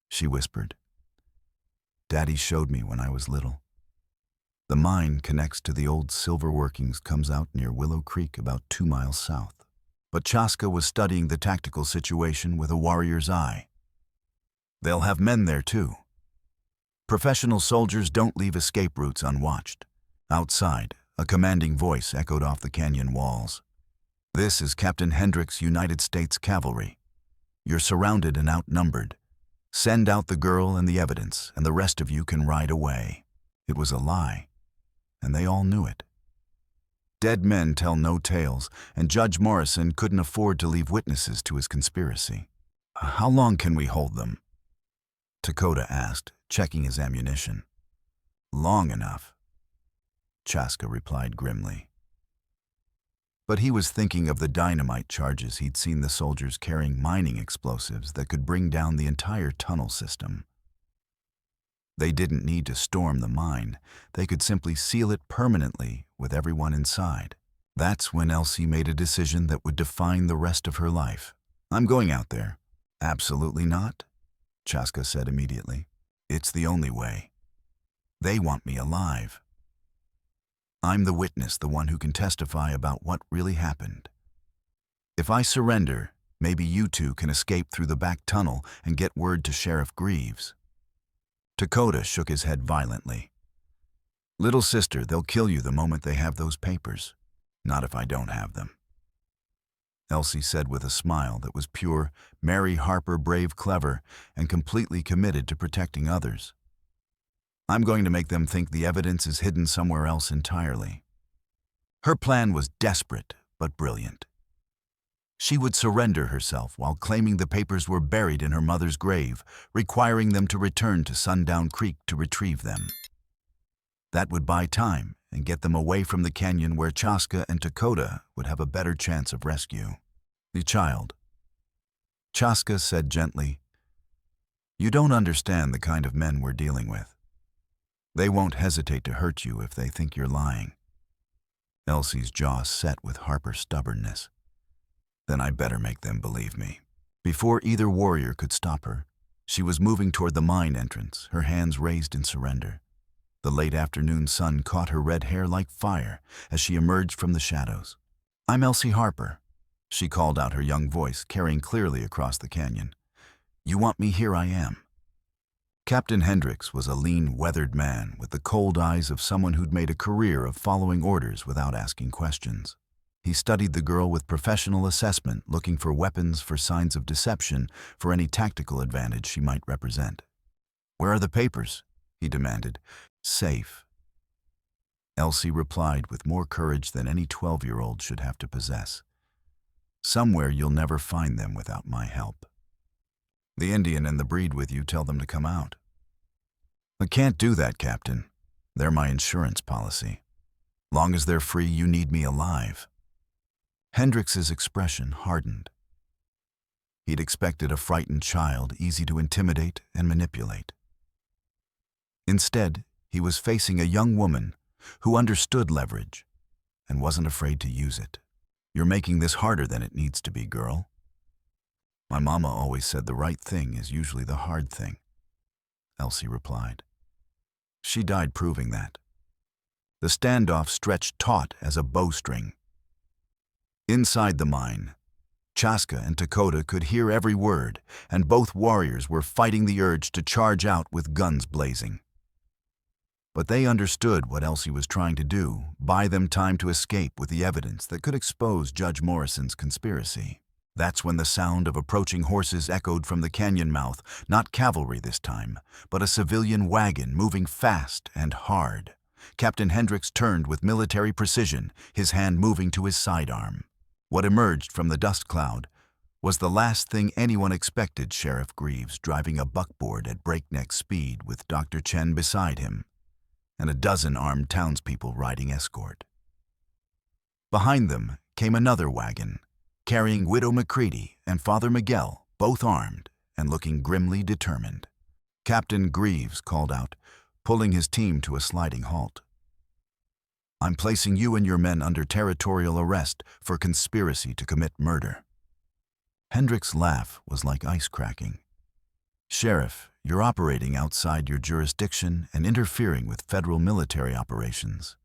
she whispered. "Daddy showed me when I was little. The mine connects to the old silver workings, comes out near Willow Creek about 2 miles south." But Chaska was studying the tactical situation with a warrior's eye. "They'll have men there too. Professional soldiers don't leave escape routes unwatched." Outside, a commanding voice echoed off the canyon walls. "This is Captain Hendricks, United States Cavalry. You're surrounded and outnumbered. Send out the girl and the evidence, and the rest of you can ride away." It was a lie, and they all knew it. Dead men tell no tales, and Judge Morrison couldn't afford to leave witnesses to his conspiracy. "How long can we hold them?" Dakota asked, checking his ammunition. "Long enough," Chaska replied grimly. But he was thinking of the dynamite charges he'd seen the soldiers carrying, mining explosives that could bring down the entire tunnel system. They didn't need to storm the mine. They could simply seal it permanently with everyone inside. That's when Elsie made a decision that would define the rest of her life. I'm going out there. Absolutely not, Chaska said immediately. It's the only way. They want me alive. I'm the witness, the one who can testify about what really happened. If I surrender, maybe you two can escape through the back tunnel and get word to Sheriff Greaves. Lakota shook his head violently. Little sister, they'll kill you the moment they have those papers. Not if I don't have them. Elsie said with a smile that was pure, Mary Harper, brave, clever, and completely committed to protecting others. I'm going to make them think the evidence is hidden somewhere else entirely. Her plan was desperate but brilliant. She would surrender herself while claiming the papers were buried in her mother's grave, requiring them to return to Sundown Creek to retrieve them. That would buy time and get them away from the canyon where Chaska and Lakota would have a better chance of rescue. The child. Chaska said gently, You don't understand the kind of men we're dealing with. They won't hesitate to hurt you if they think you're lying. Elsie's jaw set with Harper's stubbornness. Then I better make them believe me. Before either warrior could stop her, she was moving toward the mine entrance, her hands raised in surrender. The late afternoon sun caught her red hair like fire as she emerged from the shadows. I'm Elsie Harper, she called out, her young voice carrying clearly across the canyon. You want me, here I am. Captain Hendricks was a lean, weathered man with the cold eyes of someone who'd made a career of following orders without asking questions. He studied the girl with professional assessment, looking for weapons, for signs of deception, for any tactical advantage she might represent. Where are the papers? He demanded. Safe. Elsie replied with more courage than any 12-year-old should have to possess. Somewhere you'll never find them without my help. The Indian and the breed with you, tell them to come out. I can't do that, Captain. They're my insurance policy. Long as they're free, you need me alive. Hendricks's expression hardened. He'd expected a frightened child, easy to intimidate and manipulate. Instead, he was facing a young woman who understood leverage and wasn't afraid to use it. You're making this harder than it needs to be, girl. My mama always said the right thing is usually the hard thing, Elsie replied. She died proving that. The standoff stretched taut as a bowstring. Inside the mine, Chaska and Lakota could hear every word, and both warriors were fighting the urge to charge out with guns blazing. But they understood what Elsie was trying to do, buy them time to escape with the evidence that could expose Judge Morrison's conspiracy. That's when the sound of approaching horses echoed from the canyon mouth, not cavalry this time, but a civilian wagon moving fast and hard. Captain Hendricks turned with military precision, his hand moving to his sidearm. What emerged from the dust cloud was the last thing anyone expected: Sheriff Greaves driving a buckboard at breakneck speed with Dr. Chen beside him, and a dozen armed townspeople riding escort. Behind them came another wagon, carrying Widow McCready and Father Miguel, both armed and looking grimly determined. Captain Greaves called out, pulling his team to a sliding halt. I'm placing you and your men under territorial arrest for conspiracy to commit murder. Hendrick's laugh was like ice cracking. Sheriff, you're operating outside your jurisdiction and interfering with federal military operations.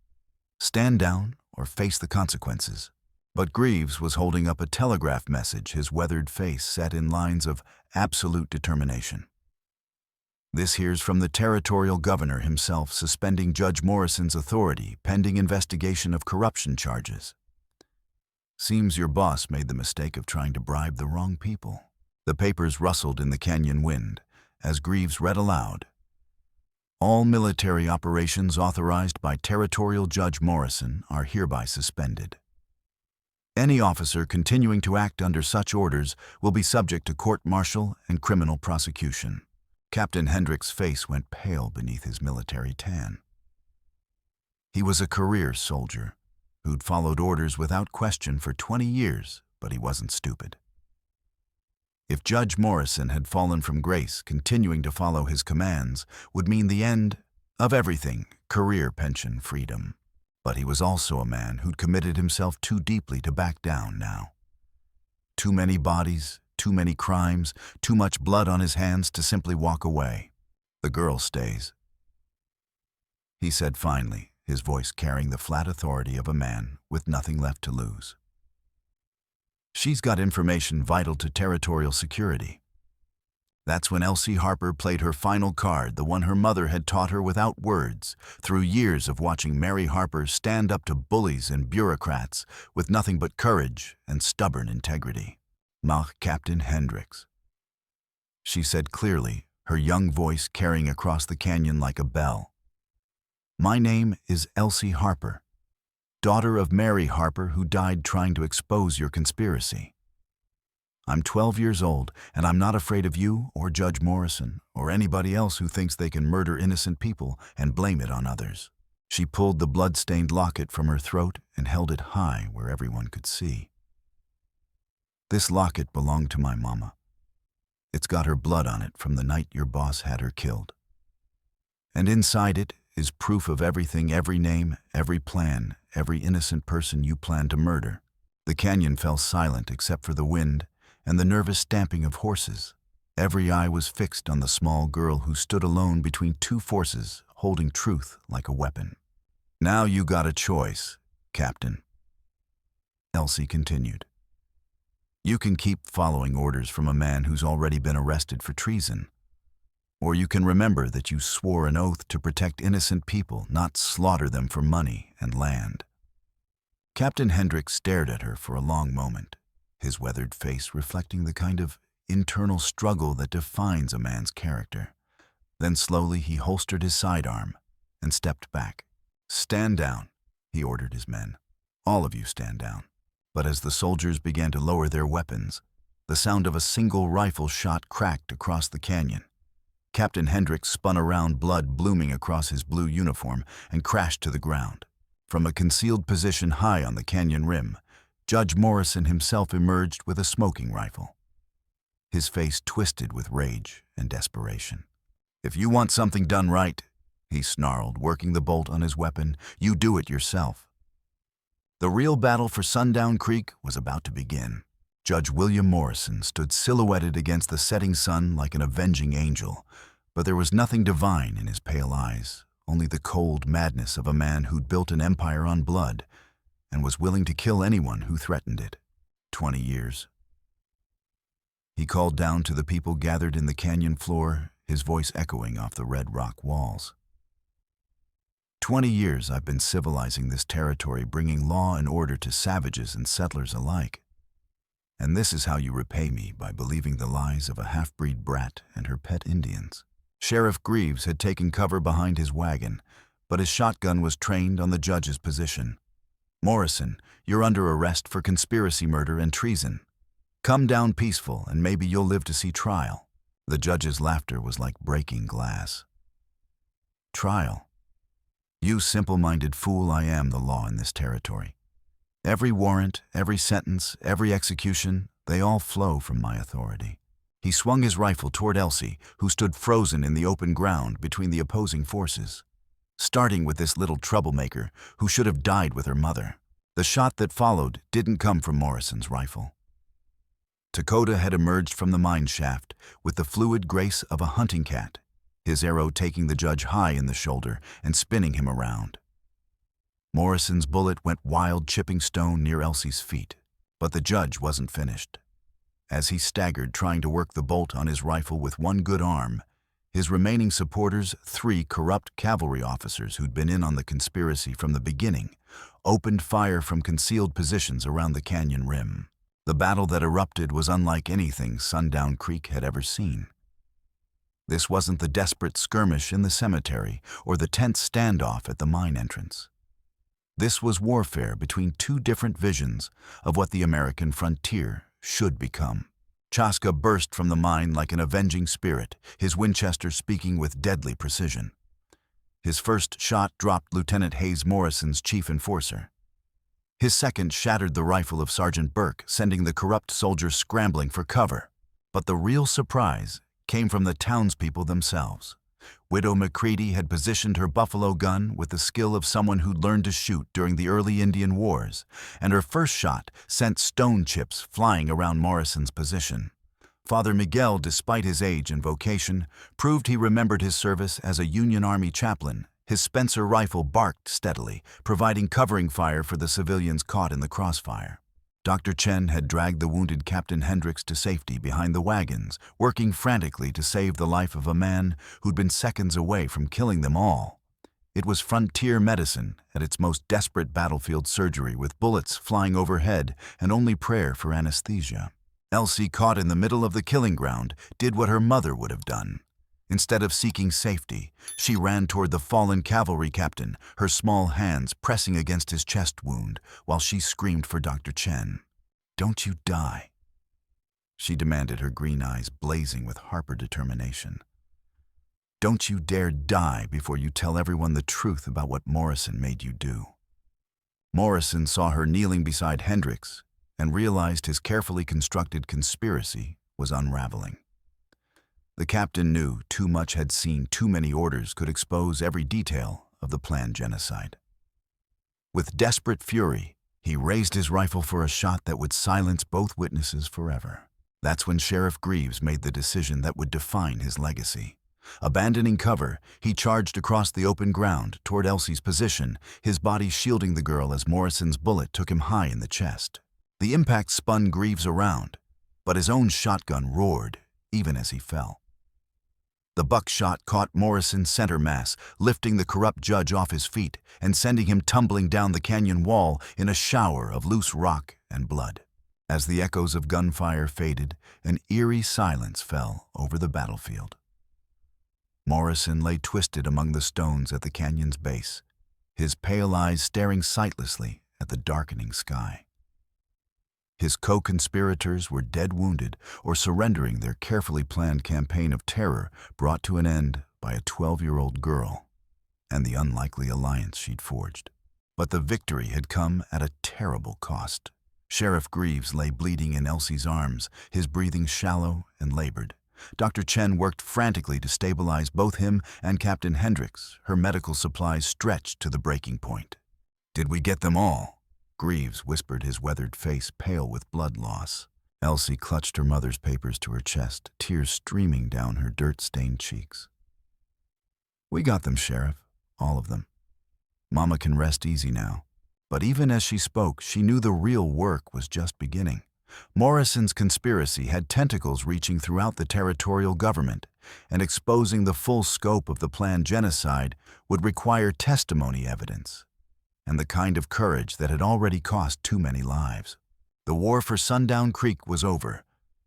Stand down or face the consequences. But Greaves was holding up a telegraph message, his weathered face set in lines of absolute determination. This here's from the territorial governor himself, suspending Judge Morrison's authority pending investigation of corruption charges. Seems your boss made the mistake of trying to bribe the wrong people. The papers rustled in the canyon wind as Greaves read aloud. All military operations authorized by Territorial Judge Morrison are hereby suspended. Any officer continuing to act under such orders will be subject to court-martial and criminal prosecution. Captain Hendrick's face went pale beneath his military tan. He was a career soldier who'd followed orders without question for 20 years, but he wasn't stupid. If Judge Morrison had fallen from grace, continuing to follow his commands would mean the end of everything: career, pension, freedom. But he was also a man who'd committed himself too deeply to back down now. Too many bodies, too many crimes, too much blood on his hands to simply walk away. "The girl stays," he said finally, his voice carrying the flat authority of a man with nothing left to lose. "She's got information vital to territorial security." That's when Elsie Harper played her final card, the one her mother had taught her without words, through years of watching Mary Harper stand up to bullies and bureaucrats with nothing but courage and stubborn integrity. "Mach Captain Hendricks," she said clearly, her young voice carrying across the canyon like a bell. "My name is Elsie Harper, daughter of Mary Harper, who died trying to expose your conspiracy. I'm 12 years old, and I'm not afraid of you or Judge Morrison or anybody else who thinks they can murder innocent people and blame it on others." She pulled the blood-stained locket from her throat and held it high where everyone could see. "This locket belonged to my mama. It's got her blood on it from the night your boss had her killed. And inside it is proof of everything, every name, every plan, every innocent person you planned to murder." The canyon fell silent except for the wind and the nervous stamping of horses. Every eye was fixed on the small girl who stood alone between two forces, holding truth like a weapon. "Now you got a choice, Captain," Elsie continued. "You can keep following orders from a man who's already been arrested for treason. Or you can remember that you swore an oath to protect innocent people, not slaughter them for money and land." Captain Hendricks stared at her for a long moment, his weathered face reflecting the kind of internal struggle that defines a man's character. Then slowly he holstered his sidearm and stepped back. "Stand down," he ordered his men. "All of you stand down." But as the soldiers began to lower their weapons, the sound of a single rifle shot cracked across the canyon. Captain Hendricks spun around, blood blooming across his blue uniform, and crashed to the ground. From a concealed position high on the canyon rim, Judge Morrison himself emerged with a smoking rifle. His face twisted with rage and desperation. "If you want something done right," he snarled, working the bolt on his weapon, "you do it yourself." The real battle for Sundown Creek was about to begin. Judge William Morrison stood silhouetted against the setting sun like an avenging angel, but there was nothing divine in his pale eyes, only the cold madness of a man who'd built an empire on blood and was willing to kill anyone who threatened it. 20 years. He called down to the people gathered in the canyon floor, his voice echoing off the red rock walls. 20 years I've been civilizing this territory, bringing law and order to savages and settlers alike. And this is how you repay me, by believing the lies of a half-breed brat and her pet Indians. Sheriff Greaves had taken cover behind his wagon, but his shotgun was trained on the judge's position. "Morrison, you're under arrest for conspiracy murder and treason. Come down peaceful, and maybe you'll live to see trial." The judge's laughter was like breaking glass. "Trial? You simple-minded fool, I am the law in this territory. Every warrant, every sentence, every execution, they all flow from my authority." He swung his rifle toward Elsie, who stood frozen in the open ground between the opposing forces. Starting with this little troublemaker who should have died with her mother. The shot that followed didn't come from Morrison's rifle. Lakota had emerged from the mine shaft with the fluid grace of a hunting cat, his arrow taking the judge high in the shoulder and spinning him around. Morrison's bullet went wild, chipping stone near Elsie's feet, but the judge wasn't finished. As he staggered, trying to work the bolt on his rifle with one good arm, his remaining supporters, 3 corrupt cavalry officers who'd been in on the conspiracy from the beginning, opened fire from concealed positions around the canyon rim. The battle that erupted was unlike anything Sundown Creek had ever seen. This wasn't the desperate skirmish in the cemetery or the tense standoff at the mine entrance. This was warfare between 2 different visions of what the American frontier should become. Chaska burst from the mine like an avenging spirit, his Winchester speaking with deadly precision. His first shot dropped Lieutenant Hayes Morrison's chief enforcer. His second shattered the rifle of Sergeant Burke, sending the corrupt soldiers scrambling for cover. But the real surprise came from the townspeople themselves. Widow McCready had positioned her buffalo gun with the skill of someone who'd learned to shoot during the early Indian Wars, and her first shot sent stone chips flying around Morrison's position. Father Miguel, despite his age and vocation, proved he remembered his service as a Union Army chaplain. His Spencer rifle barked steadily, providing covering fire for the civilians caught in the crossfire. Dr. Chen had dragged the wounded Captain Hendricks to safety behind the wagons, working frantically to save the life of a man who'd been seconds away from killing them all. It was frontier medicine at its most desperate battlefield surgery, with bullets flying overhead and only prayer for anesthesia. Elsie, caught in the middle of the killing ground, did what her mother would have done. Instead of seeking safety, she ran toward the fallen cavalry captain, her small hands pressing against his chest wound, while she screamed for Dr. Chen. "Don't you die," she demanded, her green eyes blazing with Harper determination. "Don't you dare die before you tell everyone the truth about what Morrison made you do." Morrison saw her kneeling beside Hendricks and realized his carefully constructed conspiracy was unraveling. The captain knew too much had seen too many orders could expose every detail of the planned genocide. With desperate fury, he raised his rifle for a shot that would silence both witnesses forever. That's when Sheriff Greaves made the decision that would define his legacy. Abandoning cover, he charged across the open ground toward Elsie's position, his body shielding the girl as Morrison's bullet took him high in the chest. The impact spun Greaves around, but his own shotgun roared even as he fell. The buckshot caught Morrison's center mass, lifting the corrupt judge off his feet and sending him tumbling down the canyon wall in a shower of loose rock and blood. As the echoes of gunfire faded, an eerie silence fell over the battlefield. Morrison lay twisted among the stones at the canyon's base, his pale eyes staring sightlessly at the darkening sky. His co-conspirators were dead wounded or surrendering, their carefully planned campaign of terror brought to an end by a 12-year-old girl and the unlikely alliance she'd forged. But the victory had come at a terrible cost. Sheriff Greaves lay bleeding in Elsie's arms, his breathing shallow and labored. Dr. Chen worked frantically to stabilize both him and Captain Hendricks, her medical supplies stretched to the breaking point. "Did we get them all?" Greaves whispered, his weathered face pale with blood loss. Elsie clutched her mother's papers to her chest, tears streaming down her dirt-stained cheeks. "We got them, Sheriff. All of them. Mama can rest easy now." But even as she spoke, she knew the real work was just beginning. Morrison's conspiracy had tentacles reaching throughout the territorial government, and exposing the full scope of the planned genocide would require testimony evidence, and the kind of courage that had already cost too many lives. The war for Sundown Creek was over,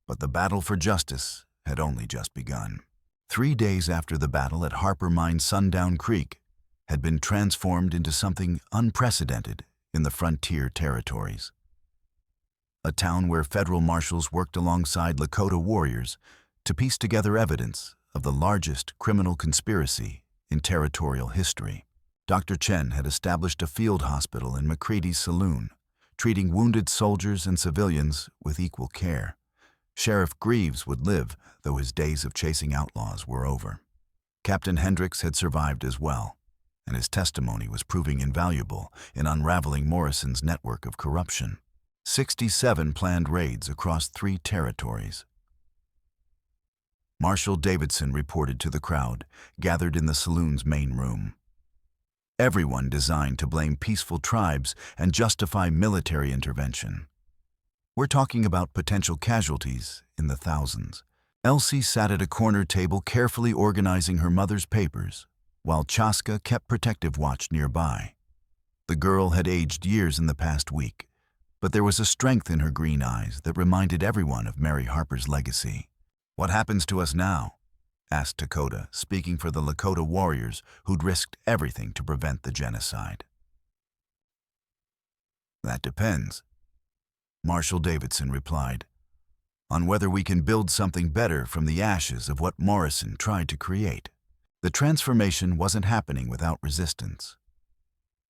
but the battle for justice had only just begun. 3 days after the battle at Harper Mine's Sundown Creek had been transformed into something unprecedented in the frontier territories. A town where federal marshals worked alongside Lakota warriors to piece together evidence of the largest criminal conspiracy in territorial history. Dr. Chen had established a field hospital in McCready's saloon, treating wounded soldiers and civilians with equal care. Sheriff Greaves would live, though his days of chasing outlaws were over. Captain Hendricks had survived as well, and his testimony was proving invaluable in unraveling Morrison's network of corruption. 67 planned raids across 3 territories. Marshal Davidson reported to the crowd, gathered in the saloon's main room. Everyone designed to blame peaceful tribes and justify military intervention. "We're talking about potential casualties in the thousands." Elsie sat at a corner table carefully organizing her mother's papers, while Chaska kept protective watch nearby. The girl had aged years in the past week, but there was a strength in her green eyes that reminded everyone of Mary Harper's legacy. "What happens to us now?" asked Dakota, speaking for the Lakota warriors who'd risked everything to prevent the genocide. "That depends," Marshal Davidson replied, "on whether we can build something better from the ashes of what Morrison tried to create." The transformation wasn't happening without resistance.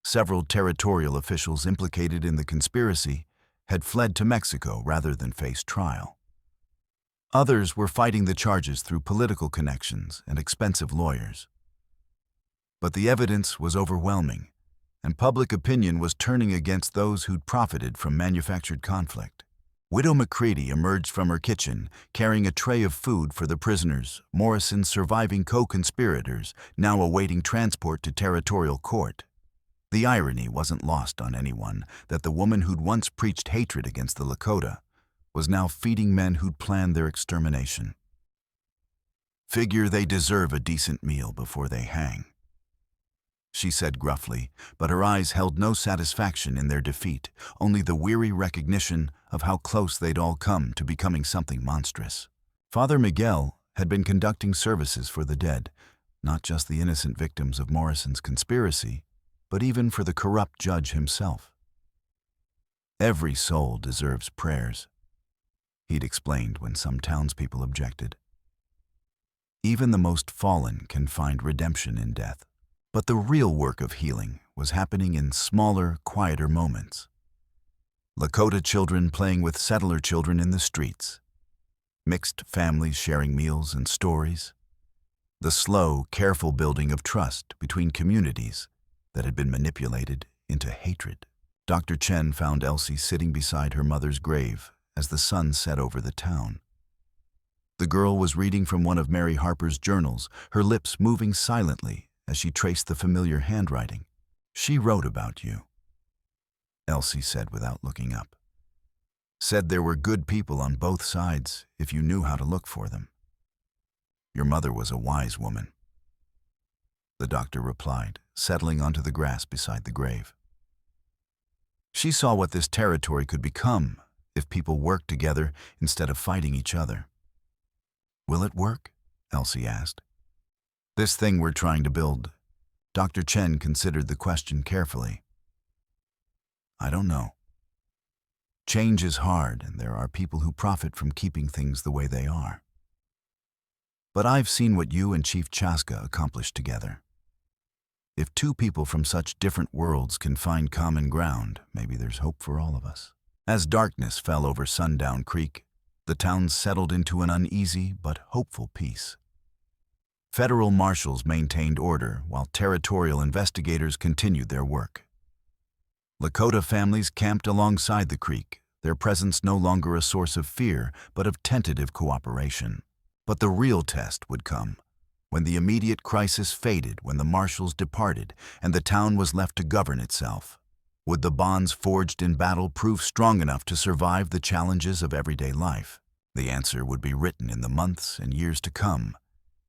Several territorial officials implicated in the conspiracy had fled to Mexico rather than face trial. Others were fighting the charges through political connections and expensive lawyers. But the evidence was overwhelming, and public opinion was turning against those who'd profited from manufactured conflict. Widow McCready emerged from her kitchen, carrying a tray of food for the prisoners, Morrison's surviving co-conspirators, now awaiting transport to territorial court. The irony wasn't lost on anyone that the woman who'd once preached hatred against the Lakota was now feeding men who'd planned their extermination. "Figure they deserve a decent meal before they hang," she said gruffly, but her eyes held no satisfaction in their defeat, only the weary recognition of how close they'd all come to becoming something monstrous. Father Miguel had been conducting services for the dead, not just the innocent victims of Morrison's conspiracy, but even for the corrupt judge himself. "Every soul deserves prayers," he'd explained when some townspeople objected. "Even the most fallen can find redemption in death." But the real work of healing was happening in smaller, quieter moments. Lakota children playing with settler children in the streets, mixed families sharing meals and stories, the slow, careful building of trust between communities that had been manipulated into hatred. Dr. Chen found Elsie sitting beside her mother's grave as the sun set over the town. The girl was reading from one of Mary Harper's journals, her lips moving silently as she traced the familiar handwriting. "She wrote about you," Elsie said without looking up. "Said there were good people on both sides if you knew how to look for them. Your mother was a wise woman," the doctor replied, settling onto the grass beside the grave. "She saw what this territory could become if people worked together instead of fighting each other." "Will it work?" Elsie asked. "This thing we're trying to build." Dr. Chen considered the question carefully. "I don't know. Change is hard, and there are people who profit from keeping things the way they are. But I've seen what you and Chief Chaska accomplished together. If two people from such different worlds can find common ground, maybe there's hope for all of us." As darkness fell over Sundown Creek, the town settled into an uneasy but hopeful peace. Federal marshals maintained order while territorial investigators continued their work. Lakota families camped alongside the creek, their presence no longer a source of fear but of tentative cooperation. But the real test would come when the immediate crisis faded, when the marshals departed and the town was left to govern itself. Would the bonds forged in battle prove strong enough to survive the challenges of everyday life? The answer would be written in the months and years to come,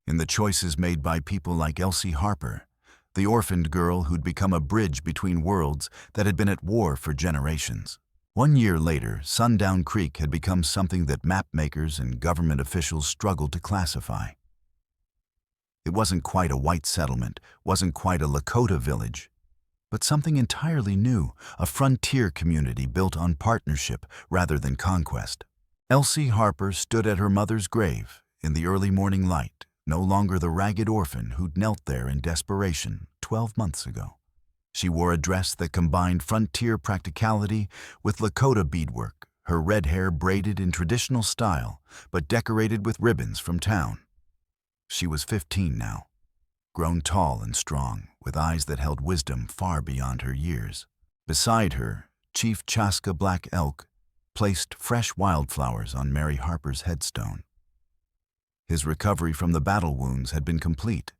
in the choices made by people like Elsie Harper, the orphaned girl who'd become a bridge between worlds that had been at war for generations. 1 year later, Sundown Creek had become something that mapmakers and government officials struggled to classify. It wasn't quite a white settlement, wasn't quite a Lakota village, but something entirely new, a frontier community built on partnership rather than conquest. Elsie Harper stood at her mother's grave in the early morning light, no longer the ragged orphan who'd knelt there in desperation 12 months ago. She wore a dress that combined frontier practicality with Lakota beadwork, her red hair braided in traditional style, but decorated with ribbons from town. She was 15 now, grown tall and strong, with eyes that held wisdom far beyond her years. Beside her, Chief Chaska Black Elk placed fresh wildflowers on Mary Harper's headstone. His recovery from the battle wounds had been complete,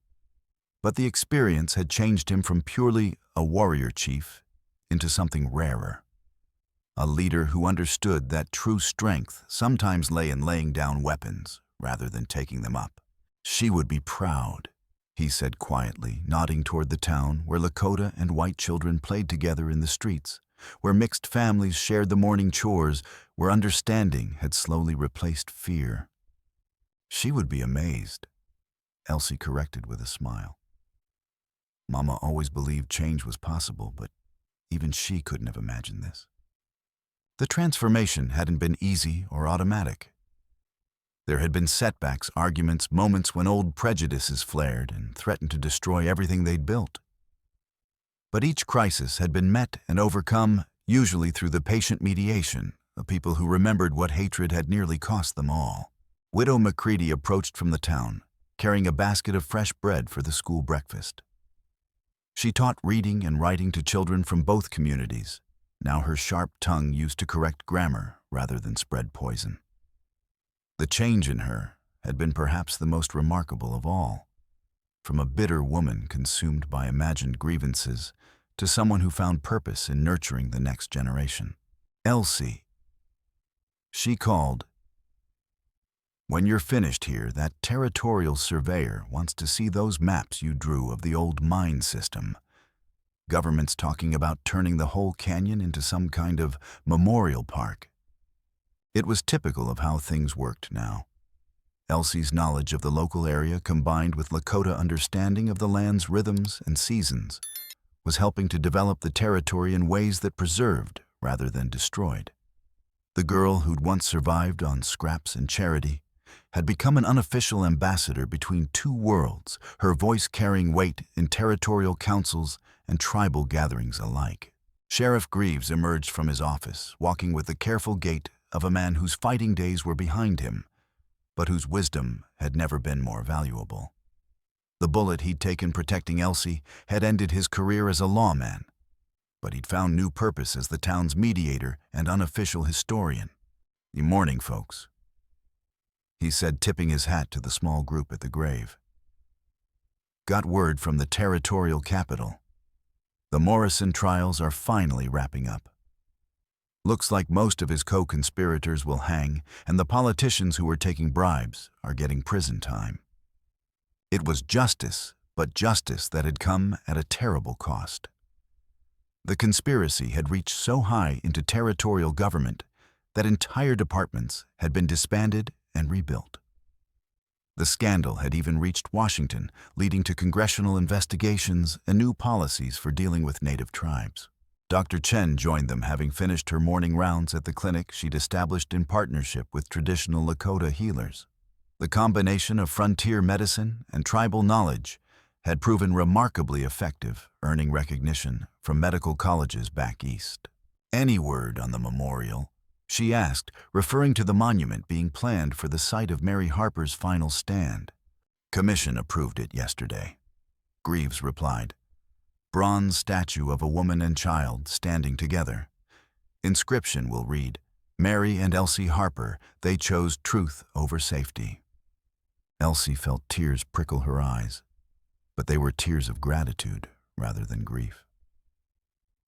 but the experience had changed him from purely a warrior chief into something rarer. A leader who understood that true strength sometimes lay in laying down weapons rather than taking them up. "She would be proud," he said quietly, nodding toward the town where Lakota and white children played together in the streets, where mixed families shared the morning chores, where understanding had slowly replaced fear. "She would be amazed," Elsie corrected with a smile. "Mama always believed change was possible, but even she couldn't have imagined this." The transformation hadn't been easy or automatic. There had been setbacks, arguments, moments when old prejudices flared and threatened to destroy everything they'd built. But each crisis had been met and overcome, usually through the patient mediation of people who remembered what hatred had nearly cost them all. Widow McCready approached from the town, carrying a basket of fresh bread for the school breakfast. She taught reading and writing to children from both communities. Now her sharp tongue used to correct grammar rather than spread poison. The change in her had been perhaps the most remarkable of all. From a bitter woman consumed by imagined grievances to someone who found purpose in nurturing the next generation. Elsie. She called. When you're finished here, that territorial surveyor wants to see those maps you drew of the old mine system. Government's talking about turning the whole canyon into some kind of memorial park. It was typical of how things worked now. Elsie's knowledge of the local area combined with Lakota understanding of the land's rhythms and seasons was helping to develop the territory in ways that preserved rather than destroyed. The girl who'd once survived on scraps and charity had become an unofficial ambassador between two worlds, her voice carrying weight in territorial councils and tribal gatherings alike. Sheriff Greaves emerged from his office, walking with the careful gait of a man whose fighting days were behind him, but whose wisdom had never been more valuable. The bullet he'd taken protecting Elsie had ended his career as a lawman, but he'd found new purpose as the town's mediator and unofficial historian. "Good morning, folks," he said, tipping his hat to the small group at the grave. "Got word from the territorial capital. The Morrison trials are finally wrapping up. Looks like most of his co-conspirators will hang, and the politicians who were taking bribes are getting prison time. It was justice, but justice that had come at a terrible cost. The conspiracy had reached so high into territorial government that entire departments had been disbanded and rebuilt. The scandal had even reached Washington, leading to congressional investigations and new policies for dealing with native tribes. Dr. Chen joined them, having finished her morning rounds at the clinic she'd established in partnership with traditional Lakota healers. The combination of frontier medicine and tribal knowledge had proven remarkably effective, earning recognition from medical colleges back east. "Any word on the memorial?" she asked, referring to the monument being planned for the site of Mary Harper's final stand. "Commission approved it yesterday," Greaves replied. "Bronze statue of a woman and child standing together. Inscription will read, 'Mary and Elsie Harper, they chose truth over safety.'" Elsie felt tears prickle her eyes, but they were tears of gratitude rather than grief.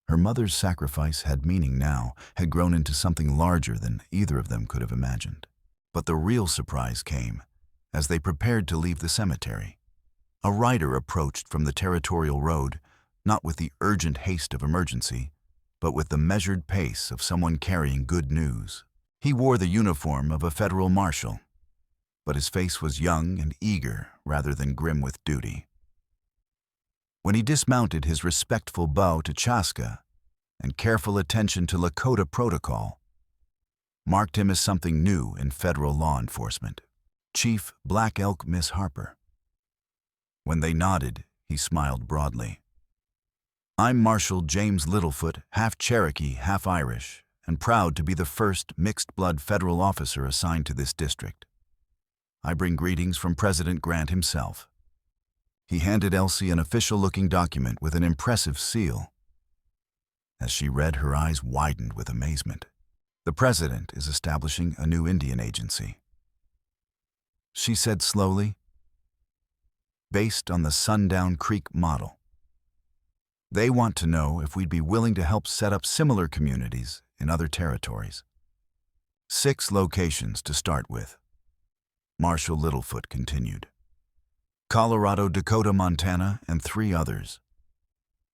Her mother's sacrifice had meaning now, had grown into something larger than either of them could have imagined. But the real surprise came as they prepared to leave the cemetery. A rider approached from the territorial road, not with the urgent haste of emergency, but with the measured pace of someone carrying good news. He wore the uniform of a federal marshal, but his face was young and eager rather than grim with duty. When he dismounted, his respectful bow to Chaska and careful attention to Lakota protocol marked him as something new in federal law enforcement. "Chief Black Elk Miss Harper." When they nodded, he smiled broadly. "I'm Marshal James Littlefoot, half Cherokee, half Irish, and proud to be the first mixed-blood federal officer assigned to this district. I bring greetings from President Grant himself." He handed Elsie an official-looking document with an impressive seal. As she read, her eyes widened with amazement. "The President is establishing a new Indian agency," she said slowly, "based on the Sundown Creek model. They want to know if we'd be willing to help set up similar communities in other territories. 6 locations to start with," Marshal Littlefoot continued. "Colorado, Dakota, Montana, and 3 others.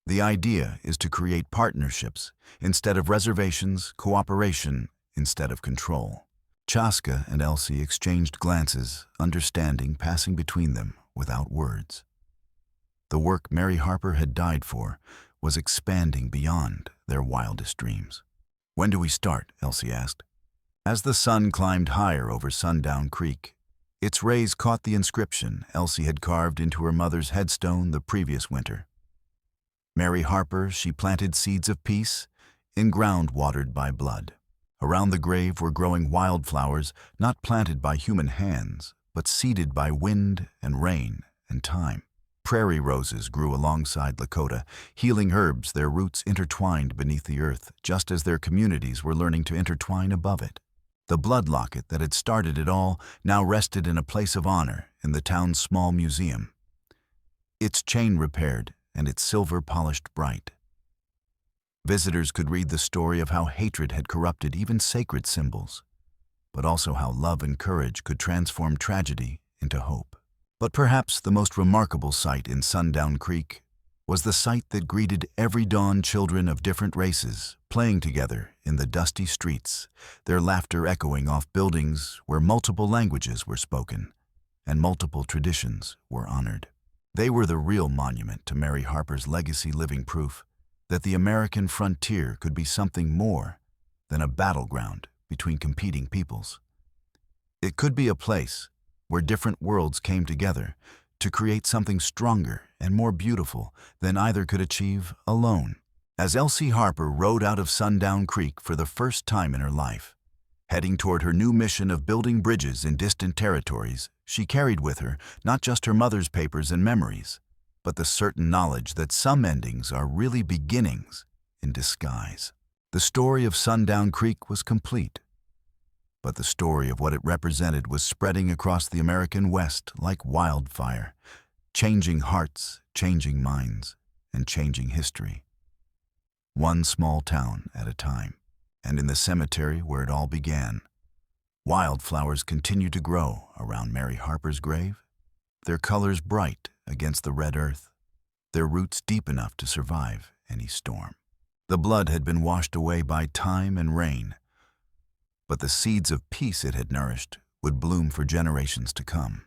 The idea is to create partnerships instead of reservations, cooperation instead of control." Chaska and Elsie exchanged glances, understanding passing between them without words. The work Mary Harper had died for was expanding beyond their wildest dreams. "When do we start?" Elsie asked. As the sun climbed higher over Sundown Creek, its rays caught the inscription Elsie had carved into her mother's headstone the previous winter. "Mary Harper, she planted seeds of peace in ground watered by blood." Around the grave were growing wildflowers, not planted by human hands, but seeded by wind and rain and time. Prairie roses grew alongside Lakota, healing herbs, their roots intertwined beneath the earth, just as their communities were learning to intertwine above it. The blood locket that had started it all now rested in a place of honor in the town's small museum, its chain repaired and its silver polished bright. Visitors could read the story of how hatred had corrupted even sacred symbols, but also how love and courage could transform tragedy into hope. But perhaps the most remarkable sight in Sundown Creek was the sight that greeted every dawn children of different races playing together in the dusty streets, their laughter echoing off buildings where multiple languages were spoken and multiple traditions were honored. They were the real monument to Mary Harper's legacy, living proof that the American frontier could be something more than a battleground between competing peoples. It could be a place where different worlds came together to create something stronger and more beautiful than either could achieve alone. As Elsie Harper rode out of Sundown Creek for the first time in her life, heading toward her new mission of building bridges in distant territories, she carried with her not just her mother's papers and memories, but the certain knowledge that some endings are really beginnings in disguise. The story of Sundown Creek was complete, but the story of what it represented was spreading across the American West like wildfire, changing hearts, changing minds, and changing history. One small town at a time, and in the cemetery where it all began, wildflowers continued to grow around Mary Harper's grave, their colors bright against the red earth, their roots deep enough to survive any storm. The blood had been washed away by time and rain, but the seeds of peace it had nourished would bloom for generations to come.